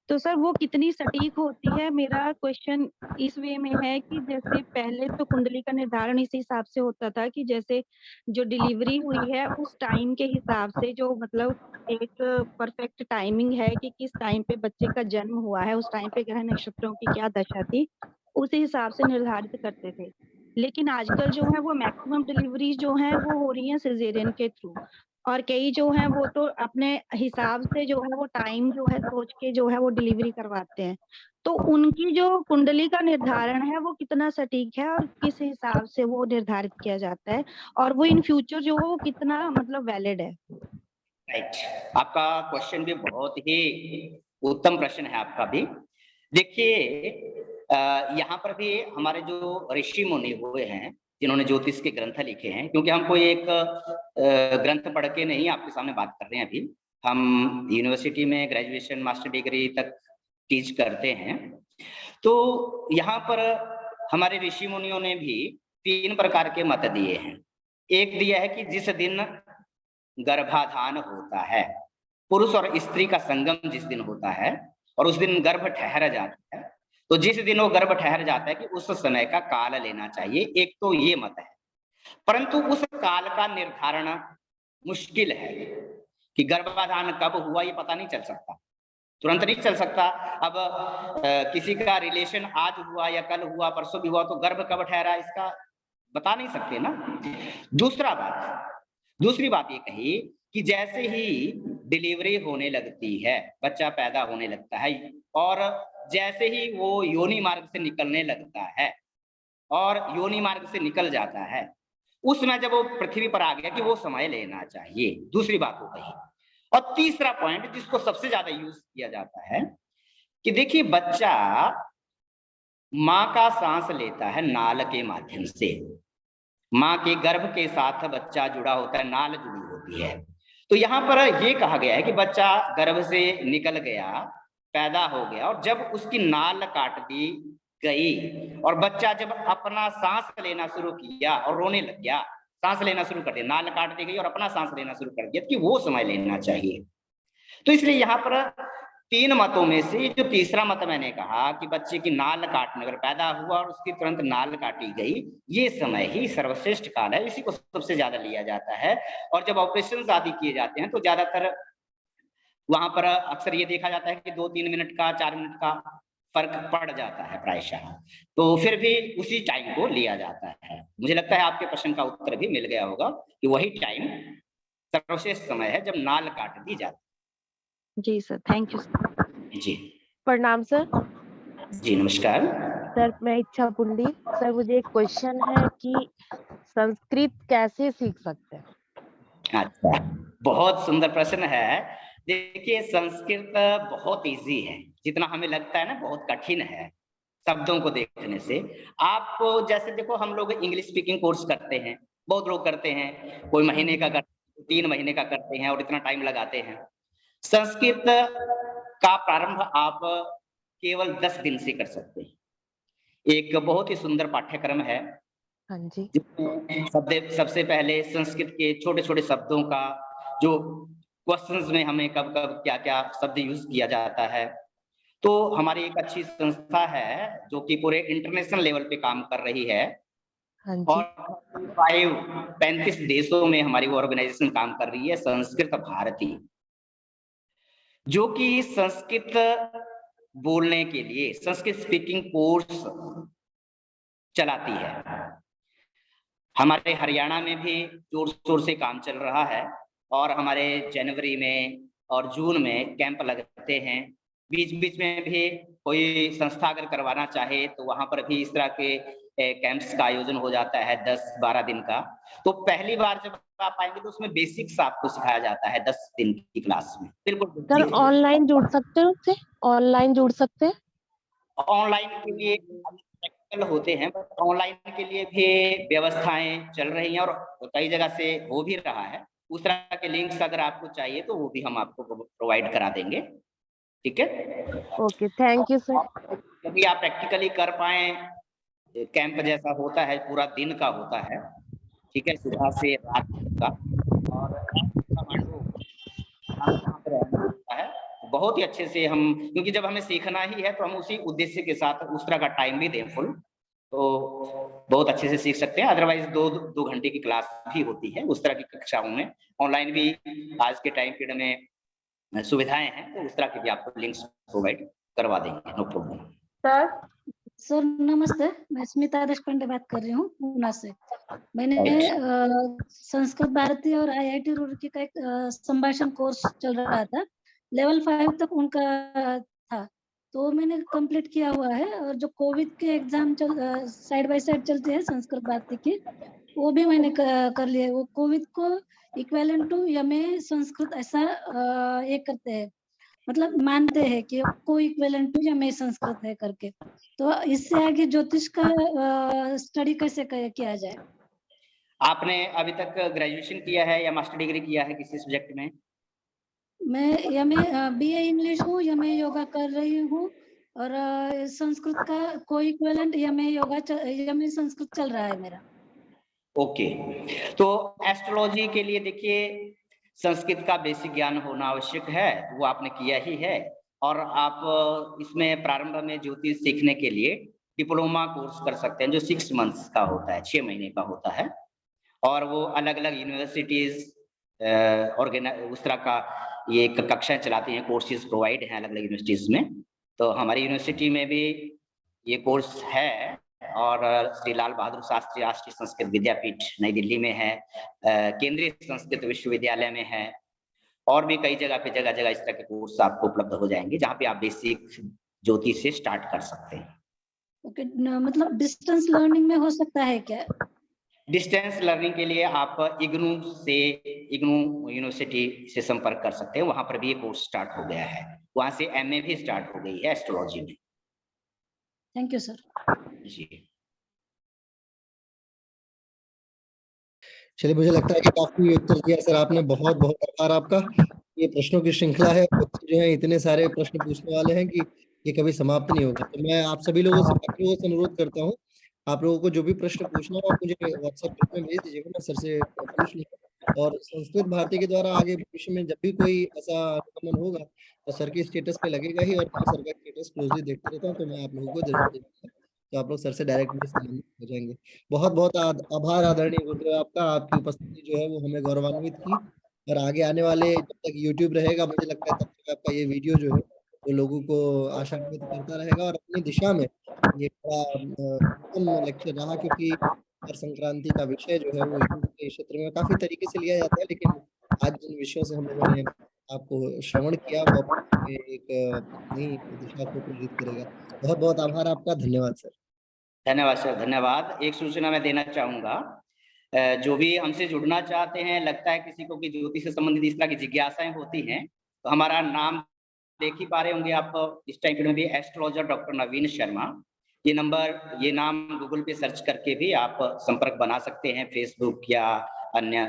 Speaker 3: तो सर वो कितनी सटीक होती है? मेरा क्वेश्चन इस वे में है कि जैसे पहले तो कुंडली का निर्धारण इस हिसाब से होता था कि जैसे जो डिलीवरी हुई है उस टाइम के हिसाब से, जो मतलब एक परफेक्ट टाइमिंग है कि किस टाइम पे बच्चे का जन्म हुआ है, उस टाइम पे ग्रह नक्षत्रों की क्या दशा थी, उसी हिसाब से निर्धारित करते थे। लेकिन आजकल जो है वो मैक्सिमम डिलीवरीज जो है वो हो रही हैं सिजेरियन के थ्रू, और कई जो हैं वो तो अपने हिसाब से जो है वो टाइम जो है सोच के जो है वो डिलीवरी करवाते हैं। तो उनकी जो कुंडली का निर्धारण है वो कितना सटीक है और किस हिसाब से वो निर्धारित किया जाता है, और वो इन फ्यूचर जो है वो कितना मतलब वैलिड है?
Speaker 1: राइट, आपका क्वेश्चन भी बहुत ही उत्तम प्रश्न है आपका भी। देखिए, यहाँ पर भी हमारे जो ऋषि मुनि हुए हैं, जिन्होंने ज्योतिष के ग्रंथ लिखे हैं, क्योंकि हम कोई एक ग्रंथ पढ़ के नहीं आपके सामने बात कर रहे हैं, अभी हम यूनिवर्सिटी में ग्रेजुएशन मास्टर डिग्री तक टीच करते हैं। तो यहाँ पर हमारे ऋषि मुनियों ने भी 3 प्रकार के मत दिए हैं। एक दिया है कि जिस दिन गर्भाधान होता है, पुरुष और स्त्री का संगम जिस दिन होता है और उस दिन गर्भ ठहर जाता है, तो जिस दिन वो गर्भ ठहर जाता है कि उस समय का काल लेना चाहिए। एक तो ये मत है, परंतु उस काल का निर्धारण मुश्किल है कि गर्भाधान कब हुआ ये पता नहीं चल सकता, तुरंत नहीं चल सकता। अब किसी का रिलेशन आज हुआ या कल हुआ, परसों भी हुआ, तो गर्भ कब ठहरा इसका बता नहीं सकते ना। दूसरी बात ये कही कि जैसे ही डिलीवरी होने लगती है, बच्चा पैदा होने लगता है, और जैसे ही वो योनि मार्ग से निकलने लगता है और योनि मार्ग से निकल जाता है, उस समय जब वो पृथ्वी पर आ गया कि वो समय लेना चाहिए, दूसरी बात हो गई। और तीसरा पॉइंट जिसको सबसे ज्यादा यूज किया जाता है कि देखिए बच्चा माँ का सांस लेता है नाल के माध्यम से, माँ के गर्भ के साथ बच्चा जुड़ा होता है, नाल जुड़ी होती है। तो यहाँ पर ये कहा गया है कि बच्चा गर्भ से निकल गया, पैदा हो गया, और जब उसकी नाल काट दी गई और बच्चा जब अपना सांस लेना शुरू किया और रोने लग गया, सांस लेना शुरू कर दिया, नाल काट दी गई और अपना सांस लेना शुरू कर दिया, कि वो समय लेना चाहिए। तो इसलिए यहाँ पर 3 मतों में से जो तीसरा मत मैंने कहा कि बच्चे की नाल काटने, अगर पैदा हुआ और उसकी तुरंत नाल काटी गई, ये समय ही सर्वश्रेष्ठ काल है, इसी को सबसे ज्यादा लिया जाता है। और जब ऑपरेशन आदि किए जाते हैं तो ज्यादातर वहां पर अक्सर ये देखा जाता है कि 2-3 मिनट का, 4 मिनट का फर्क पड़ जाता है प्रायशः, तो फिर भी उसी टाइम को लिया जाता है। मुझे लगता है आपके प्रश्न का उत्तर भी मिल गया होगा कि वही टाइम सर्वश्रेष्ठ समय है जब नाल काट दी जाती
Speaker 5: जी सर, थैंक यू सर।
Speaker 1: है। जी
Speaker 5: प्रणाम सर।
Speaker 1: जी नमस्कार।
Speaker 5: सर मैं इच्छा पुंडी। सर मुझे एक क्वेश्चन है कि संस्कृत कैसे सीख सकते हैं?
Speaker 1: अच्छा, बहुत सुंदर प्रश्न है। देखिए संस्कृत बहुत इजी है, जितना हमें लगता है ना बहुत कठिन है शब्दों को देखने से। आप जैसे देखो, हम लोग इंग्लिश स्पीकिंग कोर्स करते हैं, बहुत लोग करते हैं, कोई महीने का करते हैं, 3 महीने का करते हैं और इतना टाइम लगाते हैं। संस्कृत का प्रारंभ आप केवल 10 दिन से कर सकते हैं। एक बहुत ही सुंदर पाठ्यक्रम है
Speaker 5: हाँ जी।
Speaker 1: जिसमें सबसे पहले संस्कृत के छोटे छोटे शब्दों का, जो क्वेश्चंस में हमें कब कब क्या क्या शब्द यूज किया जाता है। तो हमारी एक अच्छी संस्था है जो कि पूरे इंटरनेशनल लेवल पे काम कर रही है,
Speaker 5: हाँ जी।
Speaker 1: और 35 देशों में हमारी वो ऑर्गेनाइजेशन काम कर रही है, संस्कृत भारती, जो कि संस्कृत बोलने के लिए संस्कृत स्पीकिंग कोर्स चलाती है। हमारे हरियाणा में भी जोर शोर से काम चल रहा है, और हमारे जनवरी में और जून में कैंप लगते हैं। बीच बीच में भी कोई संस्था अगर करवाना चाहे तो वहां पर भी इस तरह के कैंप्स का आयोजन हो जाता है 10-12 दिन का। तो पहली बार जब आप आएंगे तो उसमें बेसिक्स आपको सिखाया जाता है 10 दिन की क्लास में। बिल्कुल
Speaker 5: सर ऑनलाइन जुड़ सकते हो उससे? ऑनलाइन जुड़ सकते हैं?
Speaker 1: ऑनलाइन के लिए प्रैक्टिकल होते हैं, बट ऑनलाइन के लिए भी व्यवस्थाएं चल रही हैं और कई जगह से हो भी रहा है। उस तरह के लिंक्स अगर आपको चाहिए तो वो भी हम आपको प्रोवाइड करा देंगे, ठीक है।
Speaker 5: Okay, thank you sir.
Speaker 1: यदि आप प्रैक्टिकली कर पाए, कैंप जैसा होता है, पूरा दिन का होता है, ठीक है, सुबह से रात का, और होता है बहुत ही अच्छे से हम, क्योंकि जब हमें सीखना ही है तो हम उसी उद्देश्य के साथ उस तरह का टाइम भी दें फुल, तो बहुत अच्छे से सीख सकते हैं। अदरवाइज 2 घंटे की क्लास भी होती है उस तरह की कक्षाओं में। ऑनलाइन भी आज के टाइम पीरियड में सुविधाएं हैं, तो उस तरह के भी आपको लिंक्स प्रोवाइड करवा देंगे, नो प्रॉब्लम।
Speaker 6: सर नमस्ते, मैं स्मिता देशपांडे बात कर रही हूँ पूना से। मैंने संस्कृत भारती और IIT रुड़की का एक संभाषण कोर्स चल रहा था, लेवल 5 तक उनका था, तो मैंने कंप्लीट किया हुआ है। और जो कोविड के एग्जाम साइड बाय साइड चलते हैं संस्कृत भारती के, वो भी मैंने कर लिए। वो कोविड को इक्विवेलेंट टू MA संस्कृत ऐसा ये करते हैं, मतलब मानते हैं कि कोई इक्विवेलेंट टू MA संस्कृत है करके। तो इससे आगे ज्योतिष का स्टडी कैसे किया जाए?
Speaker 1: आपने अभी तक ग्रेजुएशन किया है या मास्टर डिग्री किया है किसी सब्जेक्ट में?
Speaker 6: मैं BA इंग्लिश हूँ, MA योगा कर रही हूँ, और संस्कृत का कोई equivalent MA yoga MA Sanskrit चल रहा है मेरा।
Speaker 1: ओके, तो एस्ट्रोलॉजी के लिए देखिए संस्कृत का बेसिक ज्ञान होना आवश्यक है, वो आपने किया ही है। और आप इसमें प्रारंभ में ज्योतिष सीखने के लिए डिप्लोमा कोर्स कर सकते हैं, जो 6 मंथ्स का होता है, 6 महीने का होता है। और वो अलग अलग यूनिवर्सिटीज उस तरह का ये कक्षाएं चलाती हैं, कोर्सेज प्रोवाइड हैं अलग अलग यूनिवर्सिटीज में। तो हमारी यूनिवर्सिटी में भी ये कोर्स है, और श्री लाल बहादुर शास्त्री राष्ट्रीय संस्कृत विद्यापीठ नई दिल्ली में है, केंद्रीय संस्कृत विश्वविद्यालय में है, और भी कई जगह पे जगह इस तरह के कोर्स आपको उपलब्ध हो जाएंगे जहाँ पे आप बेसिक ज्योतिष से स्टार्ट कर सकते हैं।
Speaker 6: ओके, मतलब डिस्टेंस लर्निंग में हो सकता है क्या?
Speaker 1: डिस्टेंस लर्निंग के लिए आप इग्नू यूनिवर्सिटी से संपर्क कर सकते हैं, वहां पर भी ये कोर्स स्टार्ट हो गया है, वहां से एमए भी स्टार्ट हो गई है एस्ट्रोलॉजी में।
Speaker 6: Thank you sir.
Speaker 1: जी
Speaker 2: चलिए, मुझे लगता है कि काफी उत्तर दिया सर आपने, बहुत बहुत आभार आपका। ये प्रश्नों की श्रृंखला है, बच्चे जो है इतने सारे प्रश्न पूछने वाले हैं कि ये कभी समाप्त नहीं होगा। तो मैं आप सभी लोगों से, बाकी लोगों से अनुरोध करता हूँ, आप लोगों को जो भी प्रश्न पूछना हो आप मुझे व्हाट्सएप ग्रुप में भेज दीजिएगा, मैं सर से पूछ लूँगा। और संस्कृत भारती के द्वारा आगे भविष्य में जब भी कोई ऐसा अनुगमन होगा तो सर के स्टेटस पे लगेगा ही, और मैं सर का स्टेटस क्लोजली देखते रहता हूँ, तो मैं आप लोगों को जरूर देखूंगा, तो आप लोग सर से डायरेक्टली संबंधित हो जाएंगे। बहुत बहुत आभार आदरणीय गुरुदेव आपका, आपकी उपस्थिति जो है वो हमें गौरवान्वित की। और आगे आने वाले जब तक यूट्यूब रहेगा, मुझे लगता है तब तक आपका ये वीडियो जो है वो लोगों को आशान्वित करता रहेगा, और अपनी दिशा में ये बड़ा उत्तम लेक्चर रहा, क्योंकि मकर संक्रांति का विषय जो है वो योग के क्षेत्र में काफी तरीके से लिया जाता है, लेकिन आज जिन विषयों से हम लोगों ने आपको श्रवण किया वो एक नई दिशा को प्रेरित करेगा। बहुत बहुत आभार आपका, धन्यवाद सर।
Speaker 1: धन्यवाद सर, धन्यवाद। एक सूचना मैं देना चाहूंगा, जो भी हमसे जुड़ना चाहते हैं, लगता है किसी को कि ज्योतिष से संबंधित इस तरह की जिज्ञासाएं होती हैं, तो हमारा नाम देख ही पा रहे होंगे आप इस टाइम में भी, एस्ट्रोलॉजर डॉक्टर नवीन शर्मा। ये नंबर, ये नाम गूगल पे सर्च करके भी आप संपर्क बना सकते हैं, फेसबुक या अन्य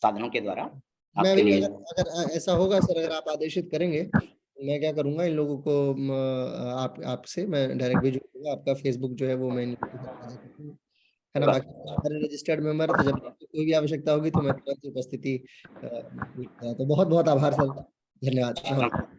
Speaker 1: साधनों के द्वारा।
Speaker 2: मैं
Speaker 1: आपके
Speaker 2: भी
Speaker 1: लिए
Speaker 2: अगर ऐसा होगा सर, अगर आप आदेशित करेंगे, मैं क्या करूंगा, इन लोगों को आपसे मैं डायरेक्ट भेजूंगा। आपका फेसबुक जो है वो मैं है ना, बाकी हमारे रजिस्टर्ड मेंबर है, तो जब कोई भी आवश्यकता होगी तो मैं तुरंत उपस्थिति तो बहुत बहुत आभार सर, धन्यवाद।